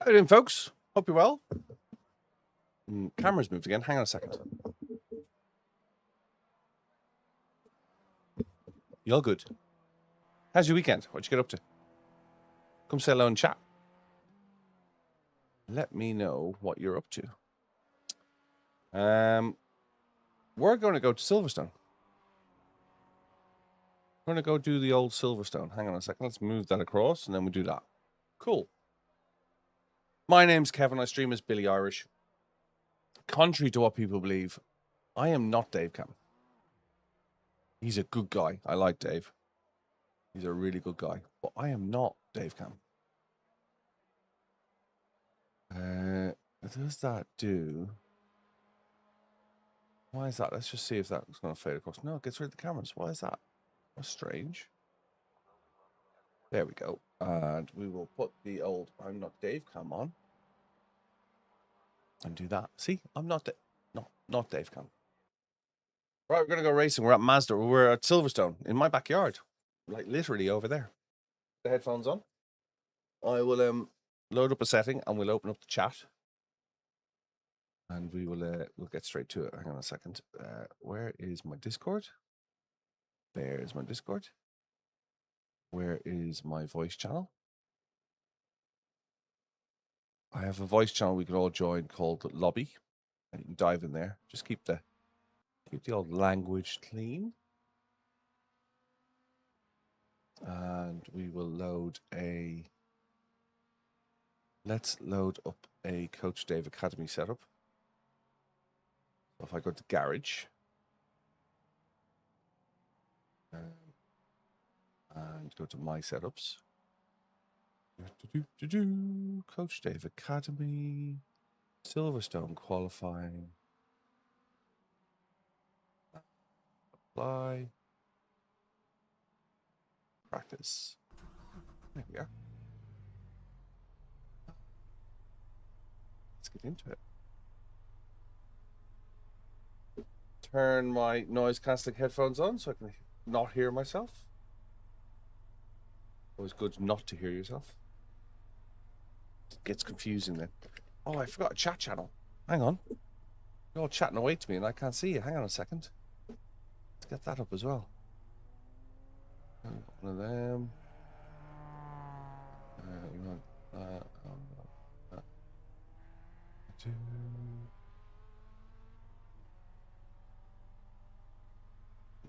How you doing, folks? Hope you're well. Camera's moved again. Hang on a second. You all good? How's your weekend? What'd you get up to? Come say hello and chat. Let me know what you're up to. We're going to go to Silverstone. We're going to go do the old Silverstone. Hang on a second. Let's move that across, and then we'll do that. Cool. My name's Kevin. I stream as BillyOirish. Contrary to what people believe, I am not Dave Cam. He's a good guy. I like Dave. He's a really good guy. But I am not Dave Cam. What does that do? Why is that? Let's just see if that's going to fade across. No, it gets rid of the cameras. Why is that? That's strange. There we go. And we will put the old I'm not Dave Cam on. And do that. See? I'm not Dave Cam. Right, we're going to go racing. We're at Mazda. We're at Silverstone in my backyard. Like literally over there. The headphones on. I will load up a setting and we'll open up the chat. And we will we'll get straight to it. Hang on a second. Where is my Discord? There's my Discord. Where is my voice channel? I have a voice channel we can all join called Lobby. And you can dive in there. Just keep the old language clean. And we will load a... Let's load up a Coach Dave Academy setup. So if I go to Garage... and go to My Setups. Coach Dave Academy. Silverstone qualifying. Apply. Practice. There we are. Let's get into it. Turn my noise cancelling headphones on so I can not hear myself. Always good not to hear yourself. It gets confusing then. Oh, I forgot a chat channel. Hang on. You're all chatting away to me and I can't see you. Hang on a second. Let's get that up as well. One of them. We want that.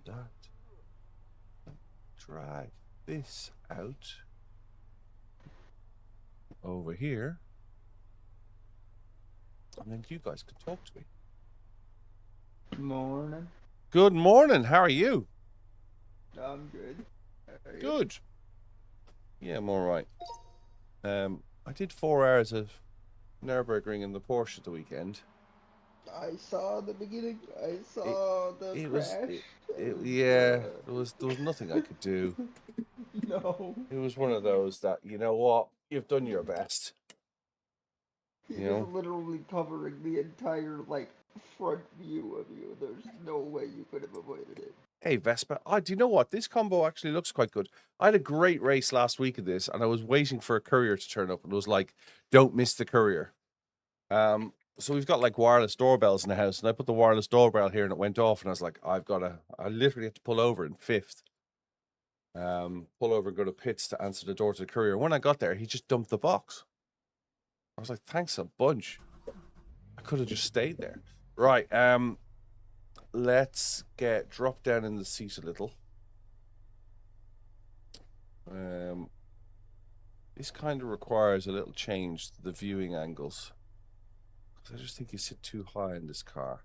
That. Drag this out over here, and then you guys can talk to me. Good morning. Good morning. How are you? I'm good. How are you? Good. Yeah, I'm all right. I did 4 hours of Nürburgring in the Porsche the weekend. I saw the beginning. I saw the crash. Yeah, there was nothing I could do. No. It was one of those that, you know what, you've done your best. He was literally covering the entire front view of you. There's no way you could have avoided it. Hey, Vespa. Do you know what? This combo actually looks quite good. I had a great race last week of this, and I was waiting for a courier to turn up, and it was like, don't miss the courier. So we've got like wireless doorbells in the house, and I put the wireless doorbell here, and it went off, and I was like, I literally had to pull over in fifth. Pull over and go to pits to answer the door to the courier. When I got there, he just dumped the box. I was like, thanks a bunch. I could have just stayed there. Right, let's get dropped down in the seat a little. This kind of requires a little change to the viewing angles. I just think you sit too high in this car.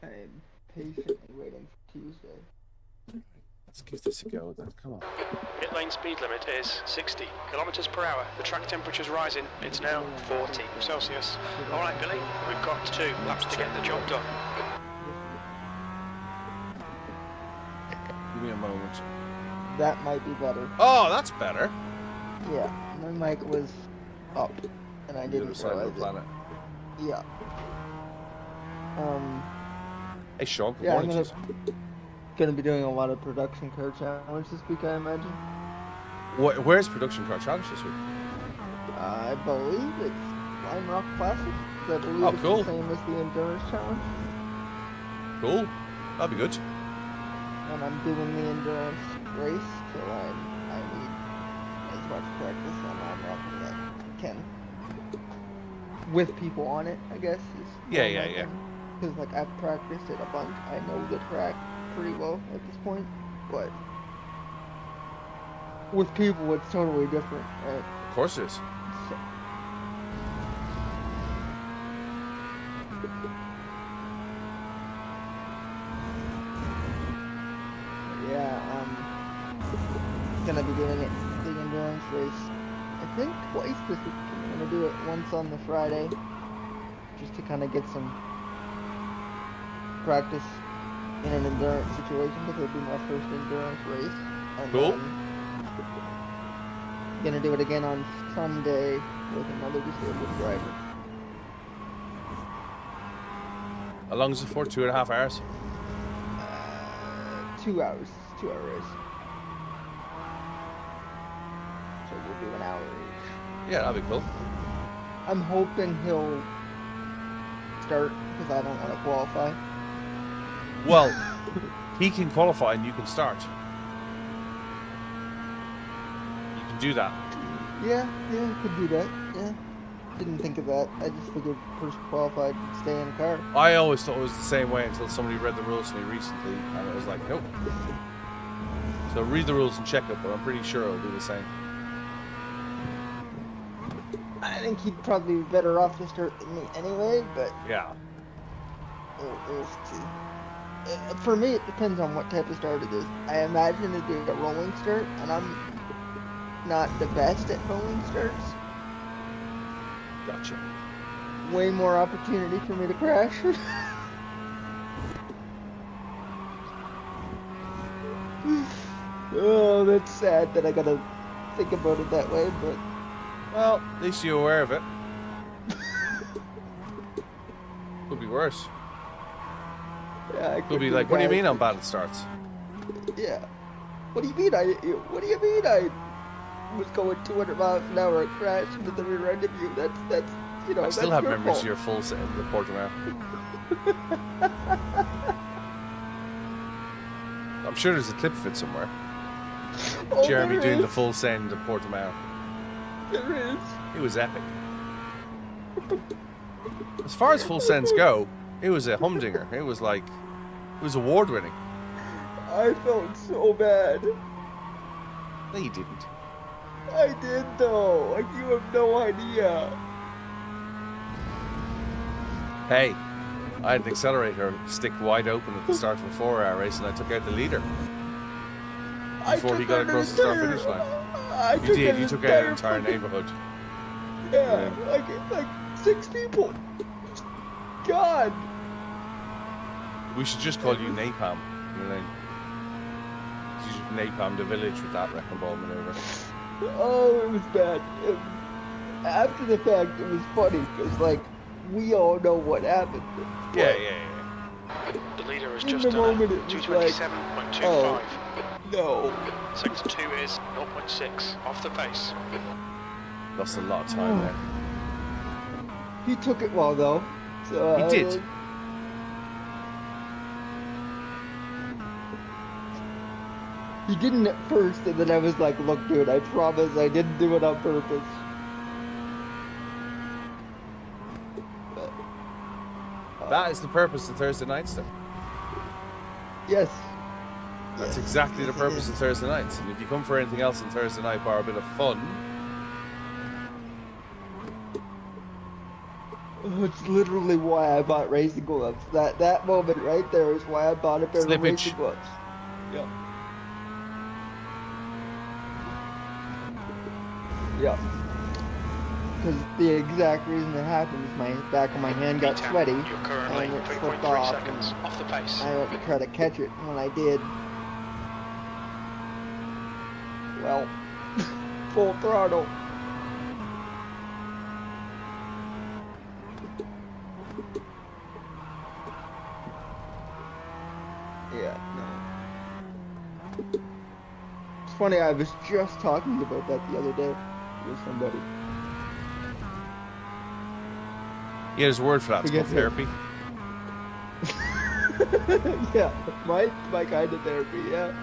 I'm patiently waiting for Tuesday. Let's give this a go then. Come on. Pit lane speed limit is 60 kilometers per hour. The track temperature's rising. It's now 40 Celsius. All right, Billy, we've got 2 laps to get the job done. Give me a moment. That might be better. Oh, that's better. Yeah, my mic was up, and I didn't realize it. Planet. Yeah. Hey, Sean. Good yeah, morning. I'm gonna be doing a lot of production car challenge this week, I imagine. Where's production car challenge this week? I believe it's Lime Rock Classic. I believe Oh, it's cool. the same as the Endurance Challenge. Cool. That'd be good. And I'm doing the Endurance race, so I need as much practice on Lime Rock as I can. With people on it, I guess. Yeah. Because, like, I've practiced it a bunch. I know the track pretty well at this point, but with people, it's totally different, right? Of course it is. So, yeah, gonna be doing it, the endurance race, I think twice this week. I'm gonna do it once on the Friday, just to kind of get some practice in an endurance situation, because it'll be my first endurance race. And Cool. then gonna do it again on Sunday with another disabled driver. How long is it for? 2.5 hours? 2 hours. 2-hour race. So we'll do an hour each. Yeah, that'd be cool. I'm hoping he'll start, because I don't want to qualify. Well, he can qualify and you can start. You can do that. Yeah, could do that. Yeah. Didn't think of that. I just figured first qualified would stay in the car. I always thought it was the same way until somebody read the rules to me recently, and it was like, nope. So read the rules and check it, but I'm pretty sure it'll be the same. I think he'd probably be better off to start than me anyway, but Yeah. we'll see. For me, it depends on what type of start it is. I imagine it'd be a rolling start, and I'm not the best at rolling starts. Gotcha. Way more opportunity for me to crash. Oh, that's sad that I gotta think about it that way, but Well, at least you're aware of it. Could be worse. yeah, I Could be like, what do you mean I'm bad at starts? Yeah. What do you mean I was going 200 miles an hour and crashed into the rear end of you? That's you know. I still that's have your memories fault. of your full set in the Portimao. I'm sure there's a clip of it somewhere. Oh, Jeremy there doing the is. full send of Portimao. There is. It was epic. As far as full sends go, it was a humdinger. It was like, it was award winning. I felt so bad. No, you didn't. I did though. Like, you have no idea. Hey, I had an accelerator stick wide open at the start of a 4-hour race, and I took out the leader before he got across the start finish line. You did. You took out an entire neighborhood. Yeah, like 6 people. God. We should just call you Napalm. You know, you should napalm the village with that wrecking ball maneuver. Oh, it was bad. After the fact, it was funny because, like, we all know what happened. Yeah. The leader has In just the done moment, a it was like, 227.25. oh. No. Sector 2 is 0.6 off the pace. Lost a lot of time there. He took it well, though. So He did. He didn't at first, and then I was like, look, dude, I promise I didn't do it on purpose. But, That is the purpose of Thursday nights, then. yes. That's Yes. exactly the Yes, it purpose is. of Thursday nights. And if you come for anything else on Thursday night bar a bit of fun, It's literally why I bought racing gloves. That moment right there is why I bought a pair of Slippage. racing gloves. Yep. Yep. Because the exact reason it happened is my back of my hand got P10, sweaty You're currently and it slipped 3.3 off. seconds off the pace. I went to try to catch it, and when I did, well, full throttle. Yeah, no. It's funny, I was just talking about that the other day with somebody. Yeah, there's a word for that. It's called Forget therapy. Yeah, my kind of therapy. Yeah.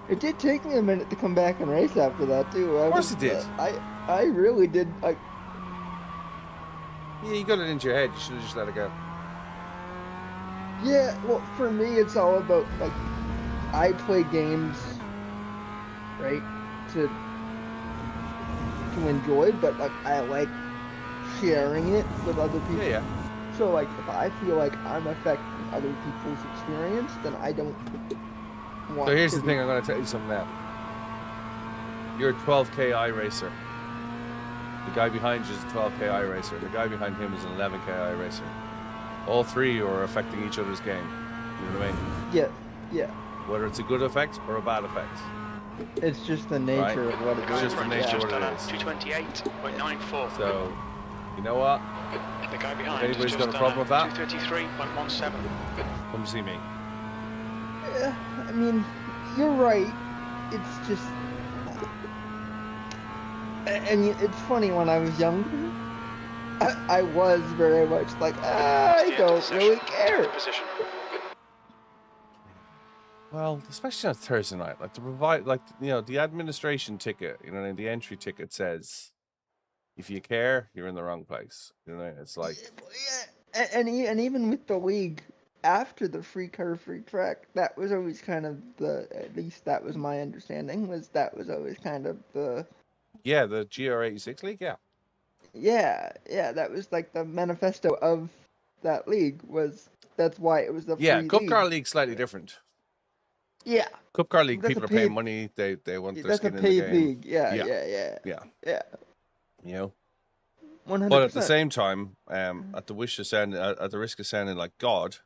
It did take me a minute to come back and race after that too. Of course it did. I really did. Yeah, you got it into your head. You should have just let it go. Yeah, well, for me, it's all about, like, I play games, right, to enjoy, but, like, I like sharing it with other people. Yeah. So, like, if I feel like I'm affecting other people's experience, then I don't want So here's to the thing. I'm going to tell you something now. You're a 12K iRacer. The guy behind you is a 12K iRacer. The guy behind him is an 11K iRacer. All three are affecting each other's game. You know what I mean? Yeah. Whether it's a good effect or a bad effect. It's just the nature of what it is. It's just the nature of what it is. 228.94. So, you know what? The guy behind If anybody's has got a just problem with that, 233.17. come see me. Yeah, I mean, you're right. It's just... And it's funny, when I was younger, I was very much like, I don't really care. Well, especially on Thursday night, like to provide, like, you know, the administration ticket, you know, the entry ticket says, if you care, you're in the wrong place. You know, it's like, Yeah, and even with the league, after the free car, free track, that was always kind of at least that was my understanding, that was always kind of the... Yeah, the GR86 league, yeah. Yeah, that was like the manifesto of that league, that's why it was the Yeah, free Cup league. Car League slightly different. Yeah. Cup Car League, That's people a are paying paid- money, they want their That's a skin in the paid game. league. Yeah. You know? 100%. But at the same time, at the risk of sounding like God,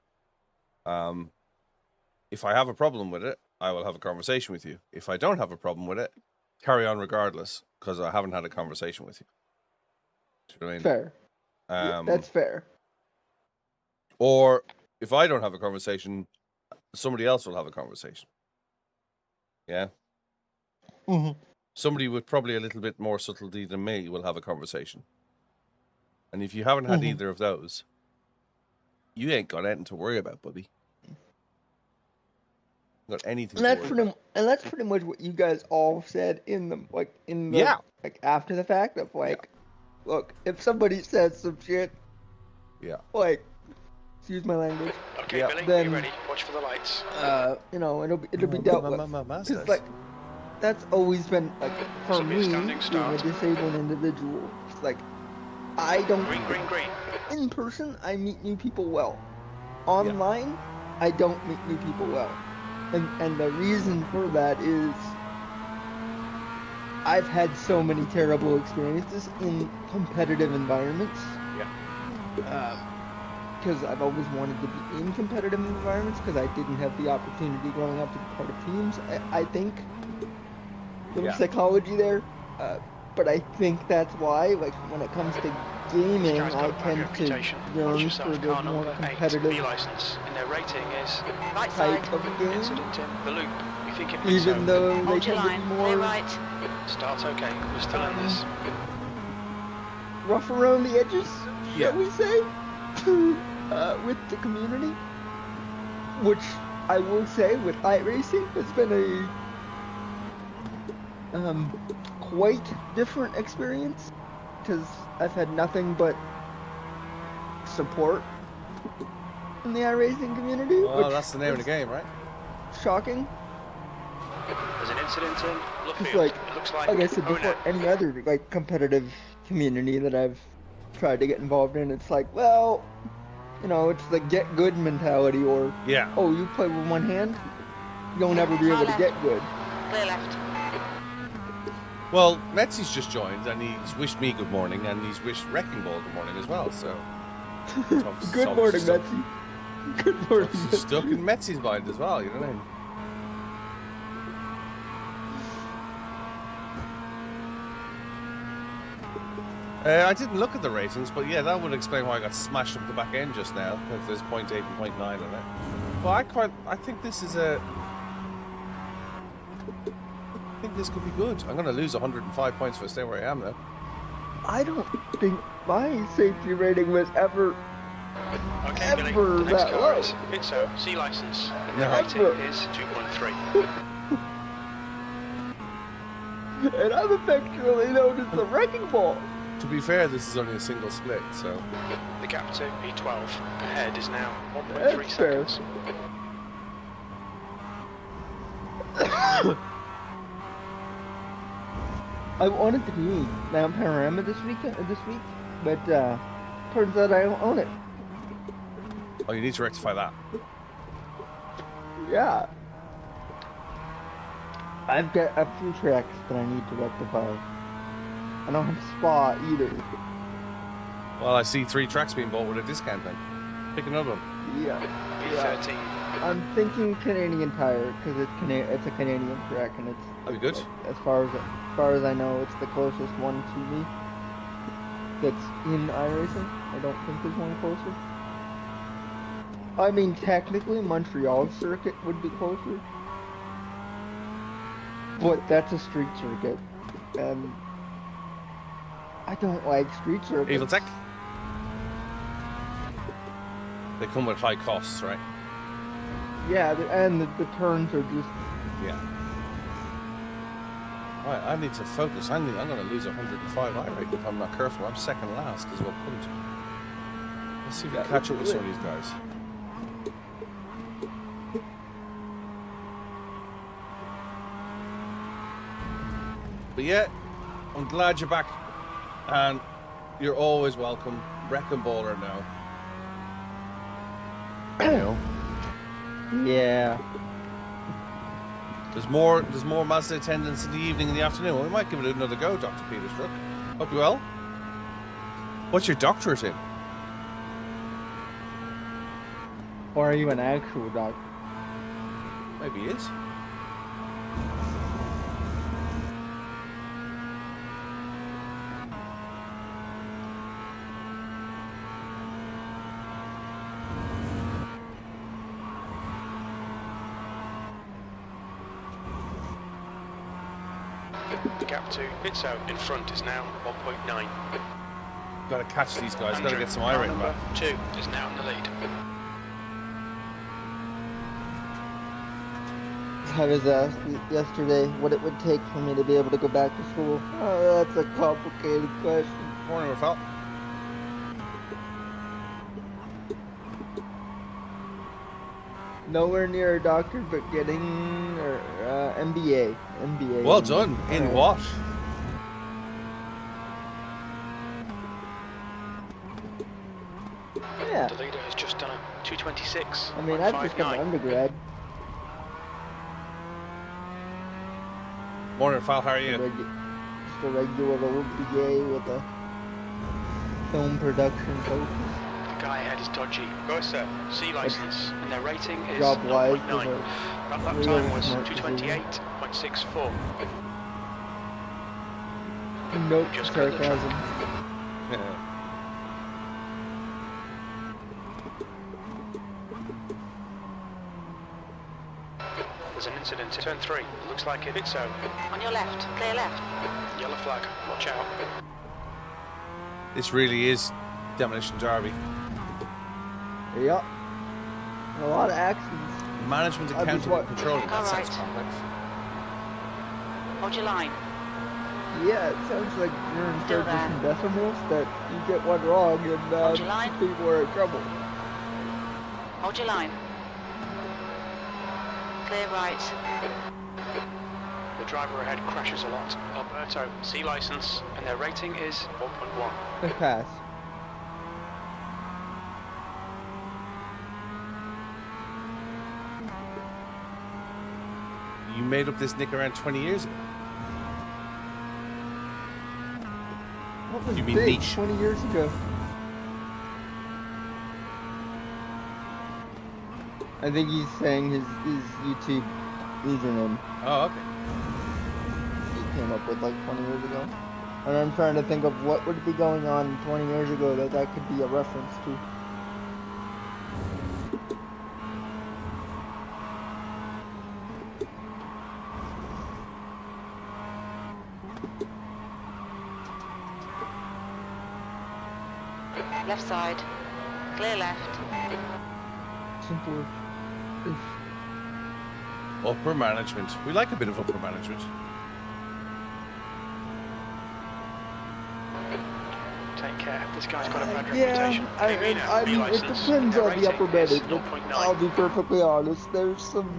if I have a problem with it, I will have a conversation with you. If I don't have a problem with it, carry on regardless, because I haven't had a conversation with you. Do you know what I mean? Fair. That's fair. Or if I don't have a conversation, somebody else will have a conversation. Yeah? Mm-hmm. Somebody with probably a little bit more subtlety than me will have a conversation. And if you haven't had either of those, you ain't got anything to worry about, buddy. Got anything to worry about. And that's pretty much what you guys all said after the fact of look, if somebody says some shit, excuse my language. Okay, Billy, then, are you ready? Watch for the lights. You know, it'll be dealt with. Because like, that's always been like for me, being a disabled individual. It's like I don't. Green. In person, I meet new people well. Online, I don't meet new people well. And the reason for that is I've had so many terrible experiences in competitive environments. Because I've always wanted to be in competitive environments because I didn't have the opportunity growing up to be part of teams. I think there's psychology there, but I think that's why, like, when it comes to gaming, I tend to yearn for the more competitive license, and their rating is type of game. Incident in the loop. We think it Even though they tend to be more Start okay. We're still in this. rough around the edges, shall we say, with the community. Which I will say, with iRacing, it's been a quite different experience because I've had nothing but support in the iRacing community. Well, that's the name of the game, right? Shocking. There's an incident in Luffield. Like, it looks like I said before, any other like competitive community that I've tried to get involved in, it's like, well, you know, it's the get good mentality, or oh, you play with one hand, you'll never be able to get good. Clear left. Well, Metsy's just joined, and he's wished me good morning, and he's wished Wrecking Ball good morning as well, so... Good morning, Metsy. Good morning, Metsy. Stuck in Metsy's mind as well, you know what I mean? I didn't look at the ratings, but yeah, that would explain why I got smashed up the back end just now, if there's 0.8 and 0.9 on it. Well, I think this is I think this could be good. I'm going to lose 105 points if I stay where I am though. I don't think my safety rating was ever Okay, Billy, ever the next that car low. is Itso, C license. And the No. rating is 2.3. And I'm affectionately known as the wrecking ball. To be fair, this is only a single split, so The gap to P12 ahead is now 1.3 That's fair. seconds. I wanted to be Mount Panorama this week, but turns out I don't own it. oh, you need to rectify that. Yeah. I've got a few tracks that I need to rectify. I don't have Spa either. Well, I see 3 tracks being bought with a discount then. Pick another one. Yeah. P13. I'm thinking Canadian Tire because it's a Canadian track and it's That'd be good. as far as I know, it's the closest one to me. That's in iRacing. I don't think there's one closer. I mean, technically, Montreal circuit would be closer, but that's a street circuit, and I don't like street circuits. Evil Tech. They come with high costs, right? Yeah, and the turns are just. Yeah. Right, I need to focus. I'm going to lose 105 iRate if I'm not careful. I'm second last as well. Let's see if we can catch up with some of these guys. But yeah, I'm glad you're back, and you're always welcome. Wrecking baller now. You know, Yeah. there's more Mazda attendance in the evening and the afternoon. Well, we might give it another go, Dr. Peter Struck. Hope you well. What's your doctorate in? Or are you an actual doctor? Maybe he is. The gap to Itso in front is now 1.9. Got to catch these guys. Got to get some iRating back. 2 is now in the lead. I was asked yesterday what it would take for me to be able to go back to school. Oh, that's a complicated question. Morning, Rafal. Nowhere near a doctor, but getting MBA. MBA. Well done. In what? Yeah. The leader has just done a 226. I mean, I've just got my undergrad. Morning, Rafal. How are you? Just a regular old BA with a film production focus. The guy ahead is dodgy. Go sir, C license, and their rating is Job-wise, 0.9. That lap real time was smart decision. 228.64. Nope, Just got the sarcasm. Yeah. There's an incident in turn 3. Looks like it. Itso. On your left, clear left. Yellow flag. Watch out. This really is Demolition Derby. Yep. A lot of accidents. Management, I was accounting, what- and controlling. That sounds Alright. complex. Hold your line. Yeah, it sounds like you're in Still third there. some decimals that you get one wrong and Hold your line. people are in trouble. Hold your line. Clear right. The driver ahead crashes a lot. Alberto, C license, and their rating is 1.1. Good pass. You made up this nick around 20 years ago. What was You mean big niche? 20 years ago? I think he's saying his YouTube username Oh, okay. he came up with like 20 years ago. And I'm trying to think of what would be going on 20 years ago that could be a reference to. Left side. Clear left. Simple. Upper management. We like a bit of upper management. Take care. This guy's got a bad Yeah, reputation. I mean, it license. depends on the upper iRating is management. 0.9. I'll be perfectly honest. There's some.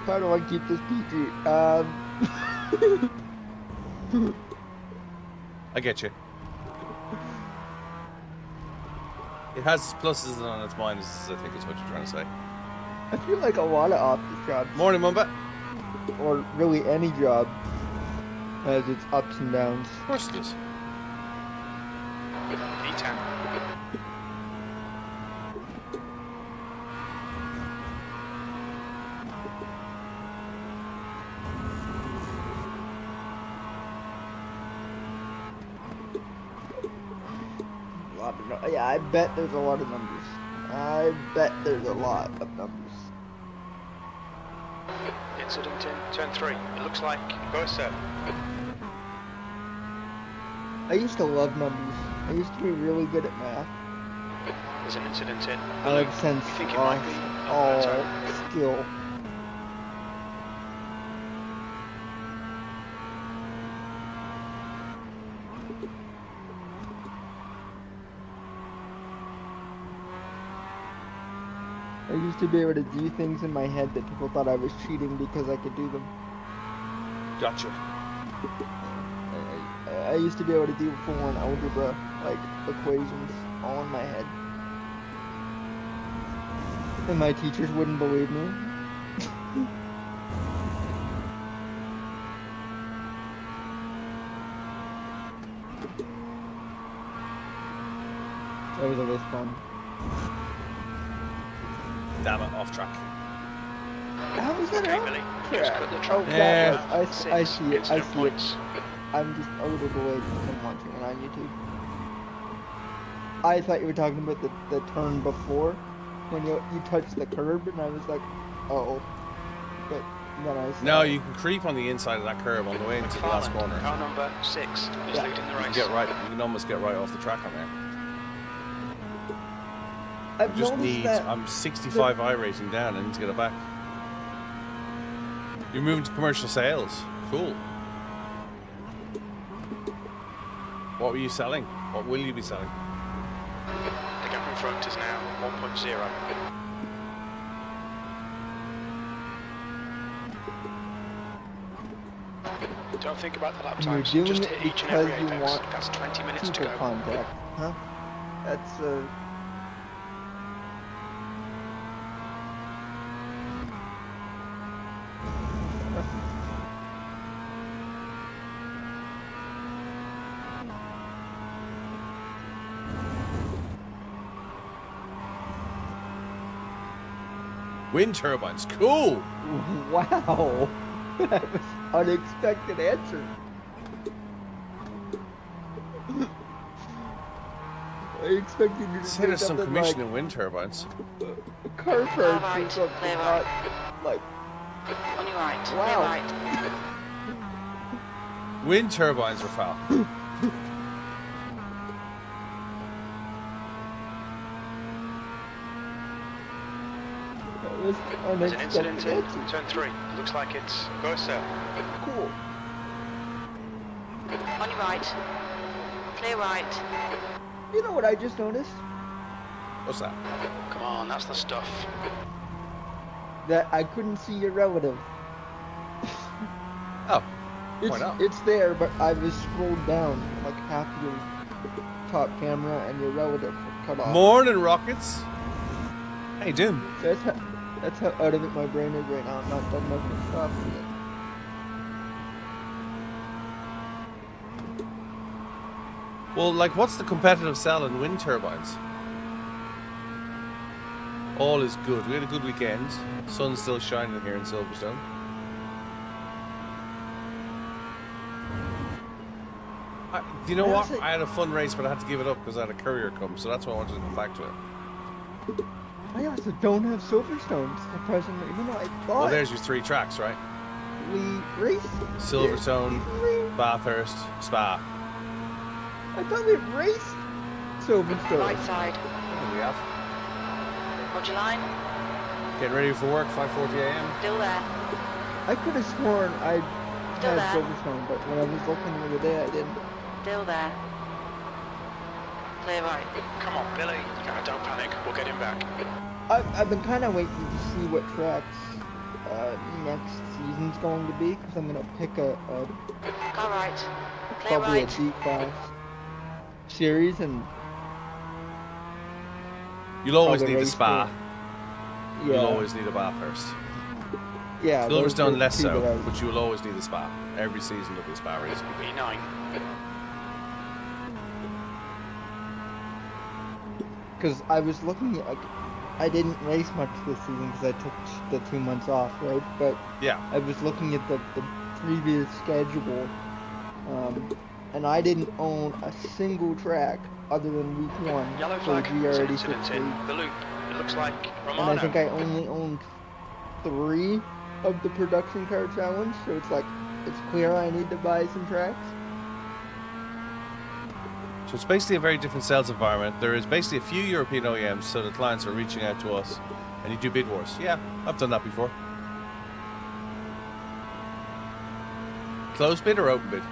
How do I keep this PG? I get you. It has its pluses and on its minuses, I think is what you're trying to say. I feel like a lot of office jobs, Morning, Mumba. or really any job, has its ups and downs. Of course it is. P10. Yeah, I bet there's a lot of numbers. I bet there's a lot of numbers. Incident in turn 3. It looks like go sir. I used to love numbers. I used to be really good at math. There's an incident in. I've since You think it lost might be all Alberto? skill. I used to be able to do things in my head that people thought I was cheating because I could do them. Gotcha. I used to be able to do full-on algebra, like equations, all in my head. And my teachers wouldn't believe me. That was always fun. Damn it, off track. How was that Okay, out? Billy. Just cut the track. Yeah. I Six see it, I see incident it. points. I'm just a little delayed because I'm watching it on YouTube. I thought you were talking about the turn before, when you touched the curb, and I was like, oh. But then I saw No, you can creep on the inside of that curve on the way into the last McFarland, corner. car number 6, is Yeah. leading the You race. can get right. You can almost get right off the track on there. I've You just noticed need. that. I'm 65 iRating down. I need to get it back. You're moving to commercial sales. Cool. What were you selling? What will you be selling? The gap in front is now 1.0. Don't think about the lap And you're times. doing Just it hit each and because every you apex. want That's 20 minutes to people go. contact, huh? That's Wind turbines. Cool. wow. That was unexpected answer. I expected you to Let's say hit us some something commission like in wind turbines. car parts or right, something. clear Not right. like On your right. Wow. Clear right. Wind turbines, Rafal. that was There's an incident unexpected in answer. turn 3. Looks like it's go sir. Cool. On your right. Clear right. You know what I just noticed? What's that? Come on, that's the stuff. That I couldn't see your relative. Oh, It's, why not? it's there, but I was scrolled down like half your top camera and your relative were cut off. Morning, Rockets. How you doing? That's how out of it my brain is right now. I'm not done enough to stop with it. Well, like, what's the competitive sell in wind turbines? All is good. We had a good weekend. Sun's still shining here in Silverstone. Do you know what? I had a fun race, but I had to give it up because I had a courier come, so that's why I wanted to come back to it. I also don't have Silverstones at present, even though I thought. Well, there's your 3 tracks, right? race? Silverstone, Bathurst, Spa. I thought we raced Silverstone. Right side. I think we have. Hold your line. Getting ready for work, 5:40 a.m. Still there. I could have sworn I Still had there. Silverstone, but when I was looking the other day, I didn't. Still there. Clear right. Come on, Billy. Don't panic. We'll get him back. I've been kind of waiting to see what tracks next season's going to be, because I'm going to pick a Car right. Clear probably right. a D-class series, and You'll always Probably need a race Spa. yeah, You'll always need a Bathurst. yeah. those are Silverstone the less two so, that I- but you will always need a Spa. Every season there'll be a Spa race. B9. Because I was looking at, like, I didn't race much this season because I took the 2 months off, right? But Yeah. I was looking at the previous schedule, and I didn't own a single track other than week 1 Yellow for flag. There's an incident GR86 in league. the loop. It looks like And Romano. I think I only owned 3 of the production car challenge, so it's like, it's clear I need to buy some tracks. So it's basically a very different sales environment. There is basically a few European OEMs, so the clients are reaching out to us, and you do bid wars. Yeah, I've done that before. Closed bid or open bid?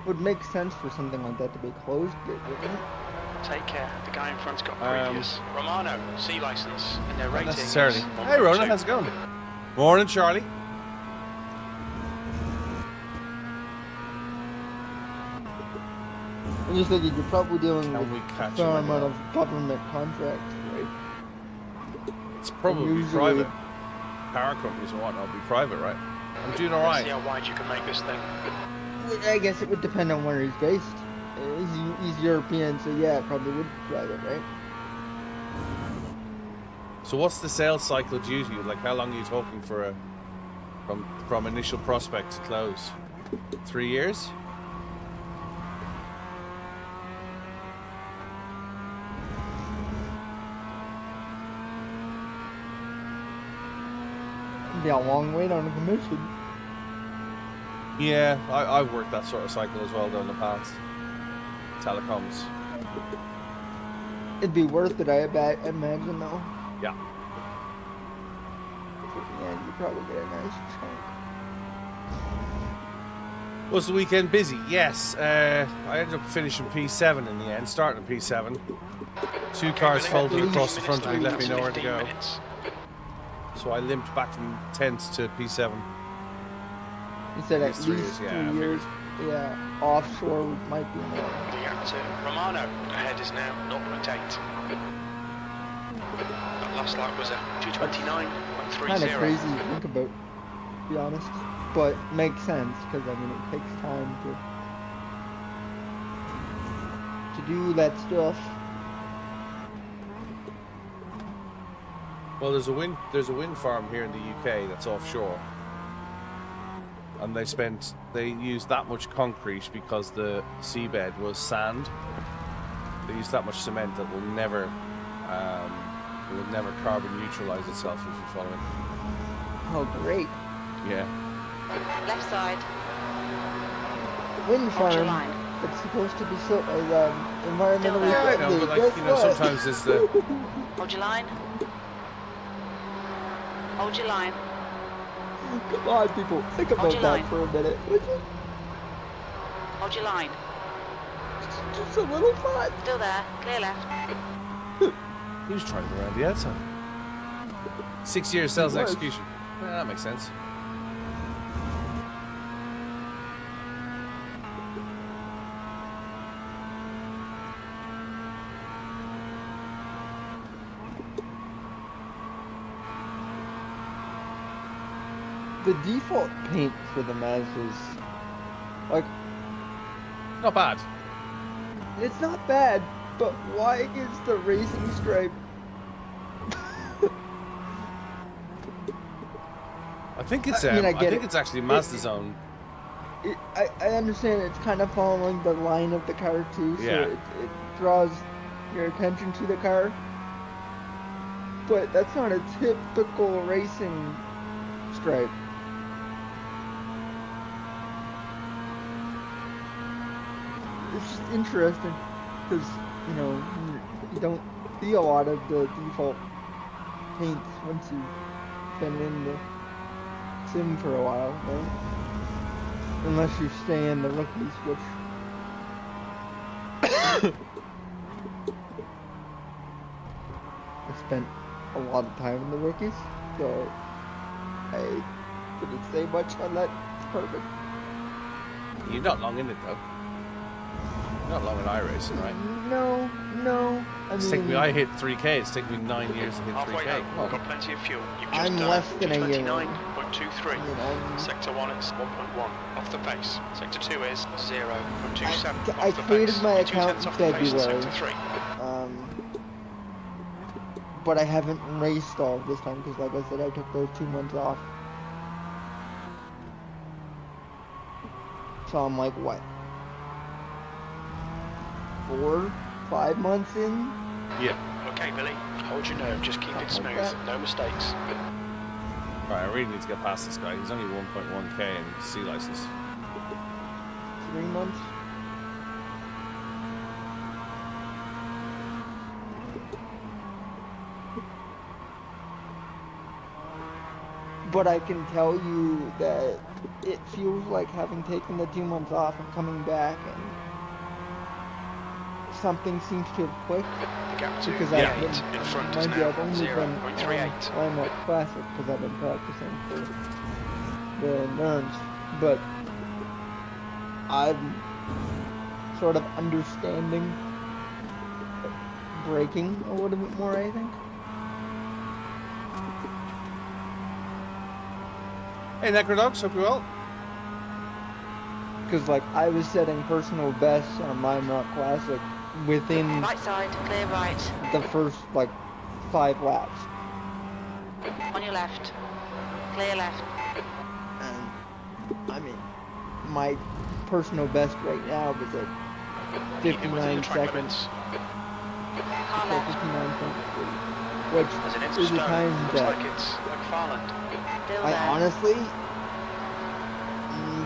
Would make sense for something like that to be closed bid, wouldn't it? Take care. The guy in front's got previous. Romano, C license, and their Not rating. necessarily. is Hey, Ronan, 1.2. how's it going? Morning, Charlie. I'm just thinking you're probably dealing Can with we a catch fair him? amount of government contracts, right? It's probably Usually- private. Power companies and whatnot will be private, right? I'm doing See alright. how wide you can make this thing. I guess it would depend on where he's based. He's European, so yeah, it probably would be private, right? So what's the sales cycle usually? Like how long are you talking for a from initial prospect to close? 3 years? It'd be a long wait on a commission. Yeah, I've worked that sort of cycle as well though in the past. Telecoms. It'd be worth it, I imagine, though. Yeah. And you probably get a nice chunk. Was the weekend busy? Yes. I ended up finishing P7 in the end, starting at P7. 2 cars Billy, folded Billy, across the front of me, left me That's nowhere to 15 go. minutes. So I limped back from 10th to P7. You said at Least 3 least years, 3 yeah, I years. Yeah, offshore might be more. The actor Romano. Ahead is now 0.8. That last lap was a 229.30. Kind of crazy to think about, to be honest. But makes sense, because I mean it takes time to do that stuff. Well, there's a wind farm here in the UK that's offshore, and they used that much concrete because the seabed was sand. They used that much cement that will never carbon neutralize itself, if you follow me. Oh, great. Yeah. Left side. Wind Hold your farm. line. It's supposed to be so environmentally Yeah, I know, friendly. but like, Guess you know, what? sometimes it's the Hold your line. Hold your line. Come on, people. Think Hold about your that line. for a minute. would you? Hold your line. Just a little thought. Still there. Clear left. he was trying to go around the outside. 6 years sales and was. execution. Yeah, that makes sense. The default paint for the Mazdas, like, Not bad. it's not bad, but why is the racing stripe? I think it's I mean, I I get think it. it's actually Mazda's own I understand it's kind of following the line of the car too, so Yeah. it draws your attention to the car. But that's not a typical racing stripe. It's just interesting because, you know, you don't see a lot of the default paints once you've been in the sim for a while, right? Unless you stay in the rookies, which I spent a lot of time in the rookies, so I couldn't say much on that department. You're not long in it though. You're not long in iRacing, right? No. It's taken me. I hit 3K. It's taken me 9 years to hit Halfway 3K. home, Come on. got plenty of fuel. You've just I'm done less than a year. 29.23. You know, Sector 1 is 1.1 off the pace. Sector 2 is 0.27 I off the created pace. my You're account 2/10 in off the pace in February. Sector 3. But I haven't raced all of this time because, like I said, I took those 2 months off. So I'm like, what? 4, 5 months in? Yeah. Okay, Billy, hold your nerve, just keep it smooth, no mistakes. Right, I really need to get past this guy. He's only 1.1K in C license. 3 months? But I can tell you that it feels like having taken the 2 months off and coming back, and something seems to have clicked. The gap to Because Yeah. I've been, in front is mind you, now I've only been on 0.38. Limelight Classic because I've been practicing for the nerds, but I'm sort of understanding braking a little bit more, I think. Hey, Necrodogs, hope you're well. Because, like, I was setting personal bests on Limelight Classic within Right side, clear right. the first, like, 5 laps. On your left. Clear left. And, I mean, my personal best right now is at Keep it within the 59 track seconds. limits. Car So left. 59.3, There's an which inch is a stone. time Looks that like it's McFarland. Still I there. honestly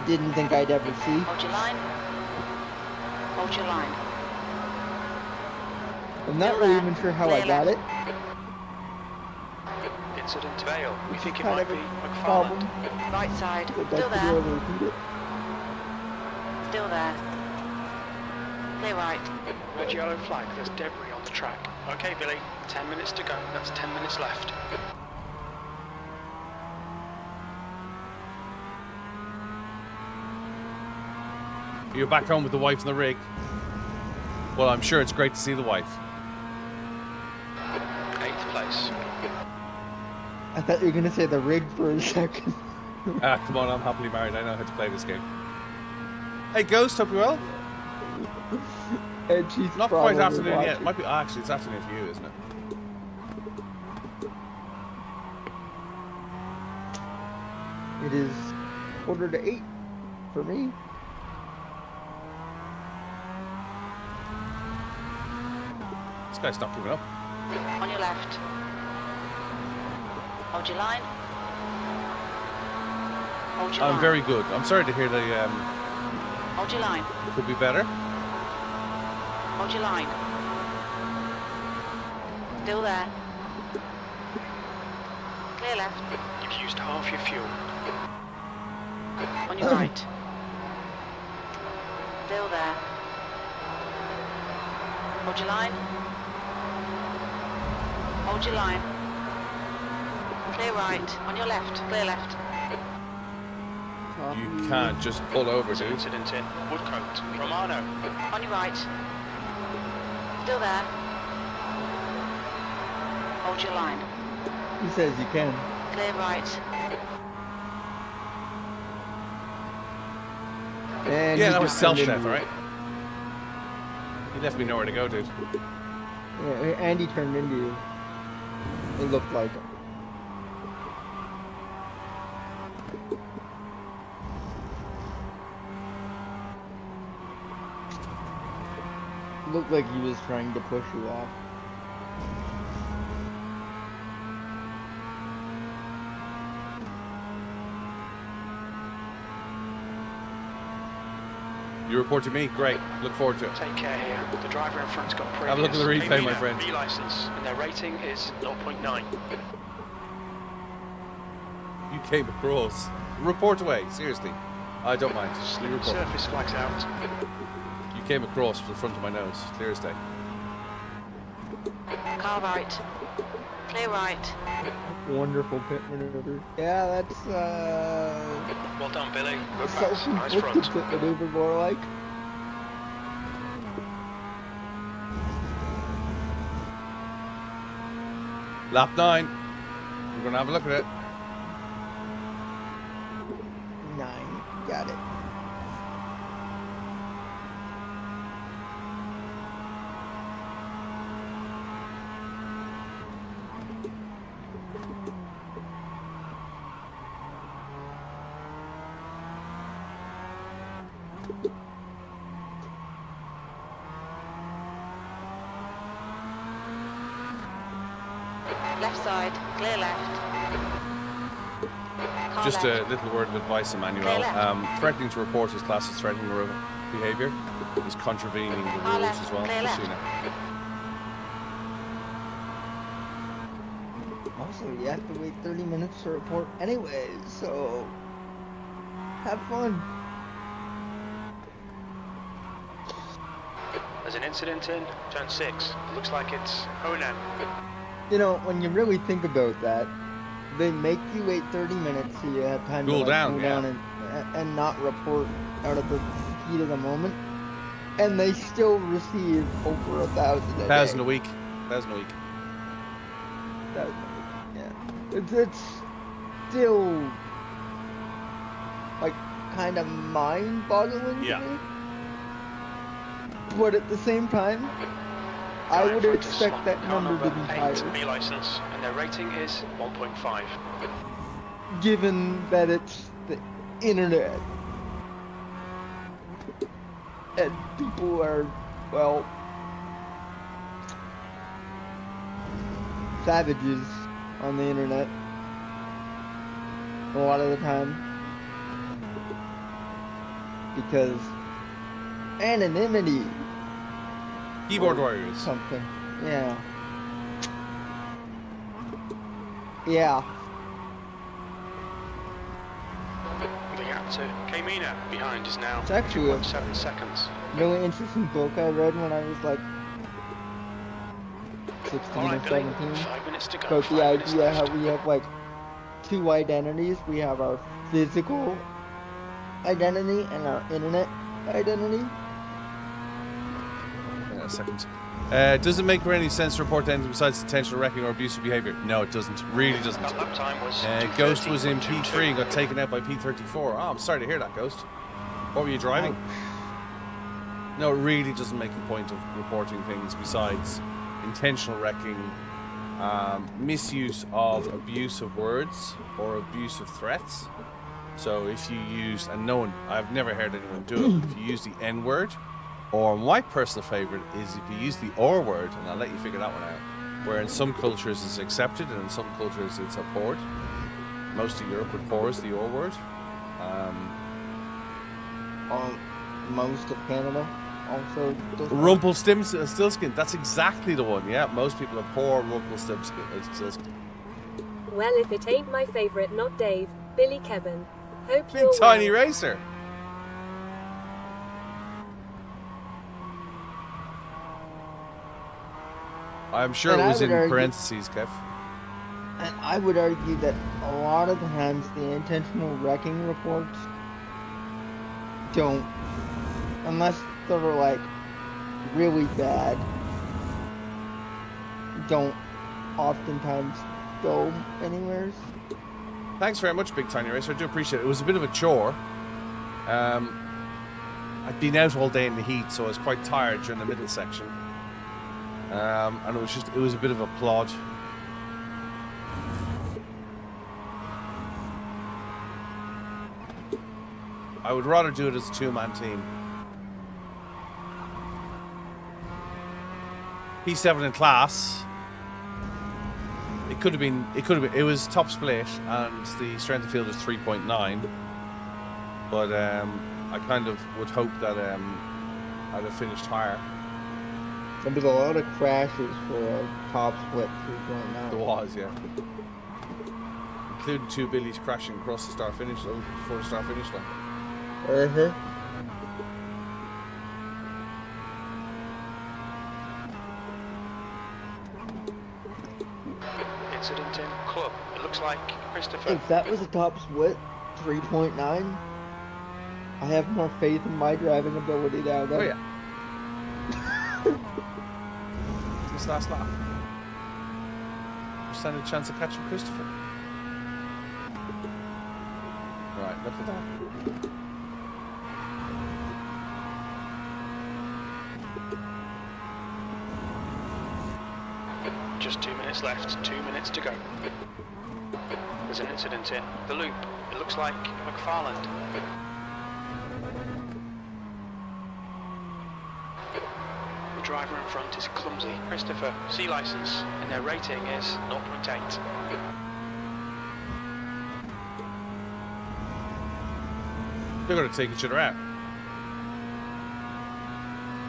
didn't think I'd ever see. Hold your line. Hold your line. I'm not Still really there. even sure how I Clear got left. it. Incident Vale. We Which think is it kind might of be a McFarland. problem, Right side. but Still that's the there. way to repeat it. Still there. Clear right. Red yellow flag. There's debris on the track. Okay, Billy. 10 minutes to go. That's 10 minutes left. You're back home with the wife and the rig. Well, I'm sure it's great to see the wife. 8th place. I thought you were gonna say the rig for a second. Ah, come on, I'm happily married. I know how to play this game. Hey, Ghost, hope you're well. And she's Not probably quite afternoon yet. It watching. might be. Actually, it's afternoon for you, isn't it? It is 7:45 for me. This guy's not giving up. On your left. Hold your line. Hold your line. I'm very good. I'm sorry to hear the Hold your line. could be better. Hold your line. Still there. Clear left. You've used half your fuel. On your right. Still there. Hold your line. Hold your line. Clear right. On your left. Clear left. You can't just pull over, There's an dude. incident in Woodcote. Romano. On your right. Still there. Hold your line. He says you can. Clear right. And Yeah, he that was just turned self-death, into- right? He left me nowhere to go, dude. Yeah, and he turned into you. It looked like it. Looked like he was trying to push you off. You report to me? Great. Look forward to it. Take care here. The driver in front's got previous. Have a look at the replay, my friend. B-license, and their rating is 0.9. You came across. Report away. Seriously. I don't mind. You report. Surface flags out. You came across the front of my nose. Clear as day. Car right. Clear right. Wonderful pit maneuver. Yeah, that's Well done, Billy. Good pass. Nice self-inflicted front. pit maneuver, more like. Lap 9. We're going to have a look at it. 9. Got it. Left side. Clear left. Car Just left. a little word of advice, Emmanuel. Clear left. Threatening to report is classed as threatening behaviour. Is contravening the Car rules left, as well. clear Just so left. you know. Also, you have to wait 30 minutes to report anyway, so have fun. There's an incident in turn 6. Looks like it's Onan. You know, when you really think about that, they make you wait 30 minutes so you have time Cool to down, cool yeah. down and not report out of the heat of the moment. And they still receive over 1,000 a day. 1,000 a week. 1,000 a week. 1,000 a week, yeah. It's still like kind of mind-boggling Yeah. to me. But at the same time, I would Driver expect slot that car number to be 8 higher, B-license, and their rating is 1.5. given that it's the internet. And people are, well, savages on the internet a lot of the time. Because anonymity Keyboard or warriors. something. Yeah. Yeah. The gap to Kamina behind is now It's actually a 2.7 seconds. really interesting book I read when I was like 16 All or right, Billy. 17. 5 minutes to go. About 5 the minutes idea left. how we have like 2 identities. We have our physical identity and our internet identity. A second. Does it make any sense to report anything besides intentional wrecking or abusive behaviour? No, it doesn't. Really doesn't. That lap time was Ghost was in 2:30.22. P3 and got taken out by P34. Oh, I'm sorry to hear that, Ghost. What were you driving? No, it really doesn't make a point of reporting things besides intentional wrecking, misuse of abusive words or abusive threats. So if you use, and no one, I've never heard anyone do it, if you use the N word, or my personal favourite is if you use the R word, and I'll let you figure that one out, where in some cultures it's accepted and in some cultures it's abhorred. Most of Europe abhors the R word. Most of Canada also does that. Rumpelstiltskin, that's exactly the one, yeah. Most people abhor Rumpelstiltskin. Well, if it ain't my favourite, not Dave, Billy Kevin. Hope Big you're tiny well. racer. I'm sure And it I was would in argue- parentheses, Kev. And I would argue that a lot of the times the intentional wrecking reports don't, unless they're like really bad, don't oftentimes go anywhere. Thanks very much, Big Tiny Racer. I do appreciate it. It was a bit of a chore. I'd been out all day in the heat, so I was quite tired during the middle section. And it was a bit of a plod. I would rather do it as a 2-man team. P7 in class. It could have been. It was top split, and the strength of field was 3.9. But I kind of would hope that I'd have finished higher. There was a lot of crashes for a top split 3.9. There was, yeah. Including 2 Billies crashing across the start finish line before the start finish line. Incident in club. It looks like Christopher. If that was a top split 3.9, I have more faith in my driving ability now. Oh yeah. This last lap. Stand a chance of catching Christopher. Right, look at that. Just 2 minutes left, 2 minutes to go. There's an incident in the loop. It looks like McFarland. The driver in front is clumsy. Christopher, C license, and their rating is 0.8. They're going to take each other out.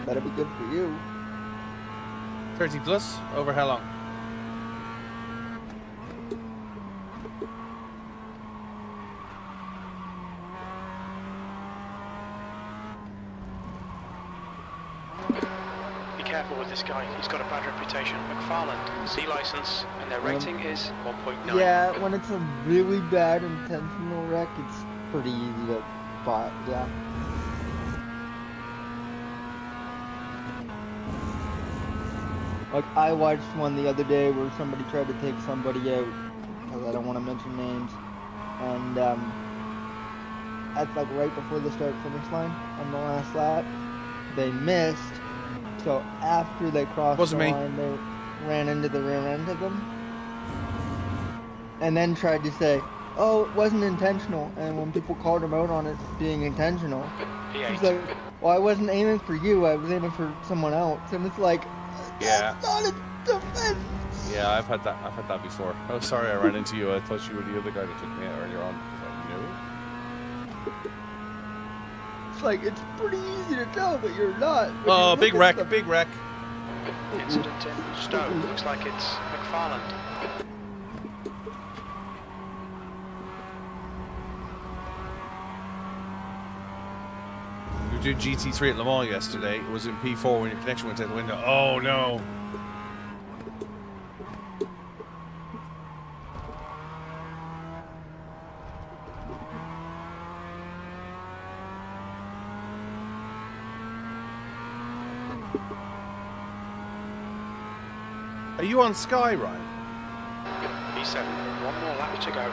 That'd be good for you. 30 plus? Over how long? Be careful with this guy. He's got a bad reputation. McFarland, C license, and their rating is 1.9. Yeah, when it's a really bad intentional wreck, it's pretty easy to spot. Yeah. Like, I watched one the other day where somebody tried to take somebody out, because I don't want to mention names, and that's like right before the start-finish line on the last lap. They missed, so after they crossed Wasn't the me. line, they ran into the rear end of them, and then tried to say, oh, it wasn't intentional, and when people called him out on it being intentional, he's like, well, I wasn't aiming for you, I was aiming for someone else, and it's like, Yeah. that's not a defense. Yeah, I've had that before. Oh, sorry, I ran into you. I thought you were the other guy that took me out earlier on. No. It's like, it's pretty easy to tell, but you're not. When Oh, you big look at wreck, the- big wreck. Incident in Stowe. Looks like it's McFarland. We did GT3 at Le Mans yesterday. It was in P4 when your connection went out the window. Oh no. Are you on Sky, Ryan? B7. One more lap to go.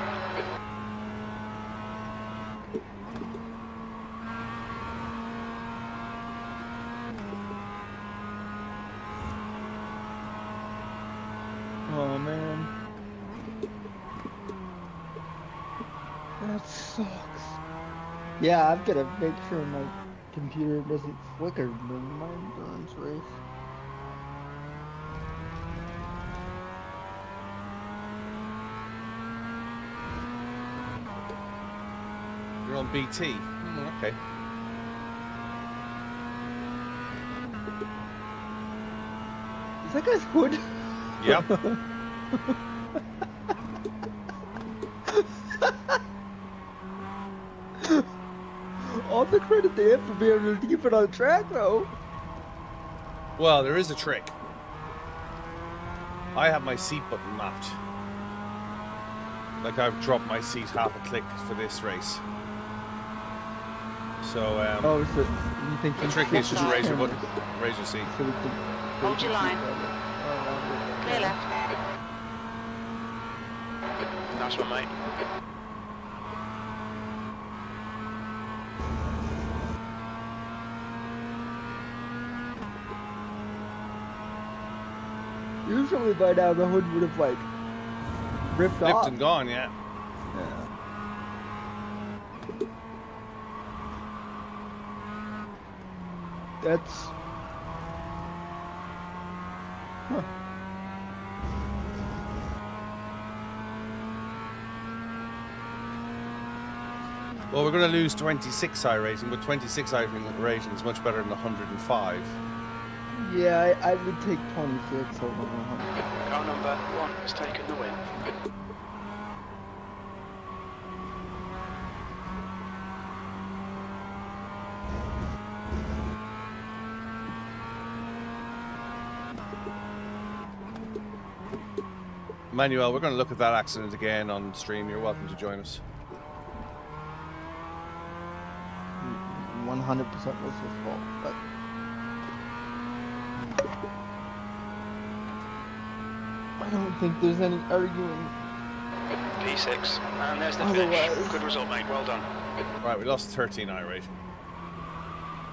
Oh man. That sucks. Yeah, I've got to make sure my computer doesn't flicker during my endurance race. You're on BT. Okay. Is that guy's hood? Yep. All the credit to him for being able to keep it on track, though. Well, there is a trick. I have my seat button mapped. Like I've dropped my seat half a click for this race. So, Oh, so you think the trick is just raise your button, raise your seat. So we can Hold your line. Oh, Clear left. Nice one, mate. usually by now the hood would have like ripped Flipped off. and gone, yeah. Yeah. Huh. Well, we're going to lose 26 iRating, but 26 iRating is much better than 105. Yeah, I would take 26 over 100. Car number 1 has taken the win. Manuel, we're going to look at that accident again on stream. You're welcome to join us. 100% was his fault, but I don't think there's any arguing. P6, and there's the Otherwise- finish. Good result, mate. Well done. Right, we lost 13 iRating.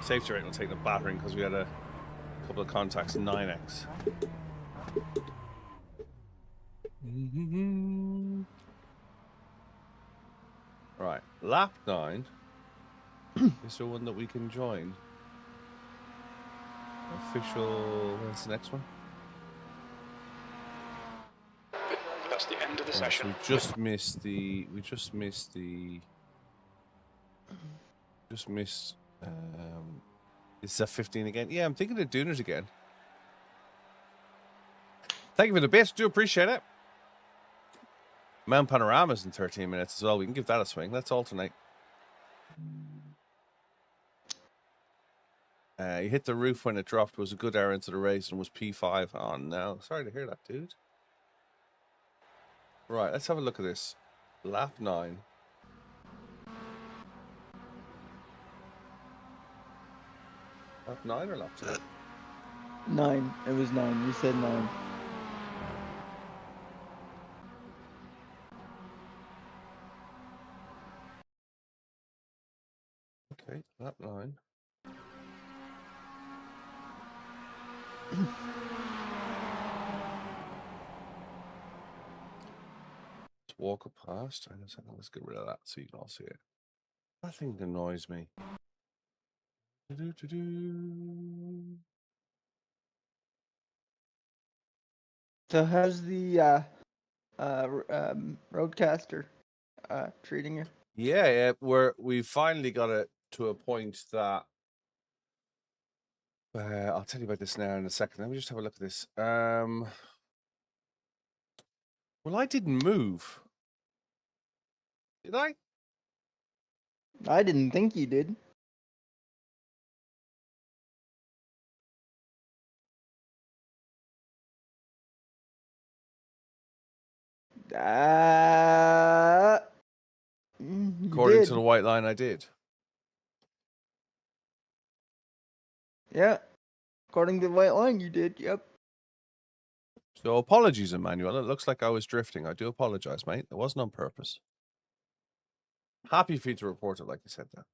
Safety rating will take the battering because we had a couple of contacts, 9x. Right, lap 9. Is there one that we can join? Official. What's the next one? That's the end of the Right, so session. we just missed the. We just missed the. Just missed. It's F15 again. Yeah, I'm thinking of doing it again. Thank you for the bit. Do appreciate it. Mount Panorama's in 13 minutes as well. We can give that a swing. Let's alternate. You hit the roof when it dropped. Was a good error into the race and was P5. Oh, no. Sorry to hear that, dude. Right, let's have a look at this. Lap 9. Lap 9 or lap 2? 9. It was 9. You said 9. Okay, lap 9. Let's walk it past. Hang on a second. Let's get rid of that so you can all see it. That thing annoys me. Do-do-do-do. So how's the roadcaster treating you? Yeah, we finally got it to a point that I'll tell you about this now in a second. Let me just have a look at this. Well, I didn't move. Did I? I didn't think you did. You According did. to the white line, I did. Yeah. According to the white line, you did. Yep. So apologies, Emmanuel. It looks like I was drifting. I do apologize, mate. It wasn't on purpose. Happy for you to report it, like you said that.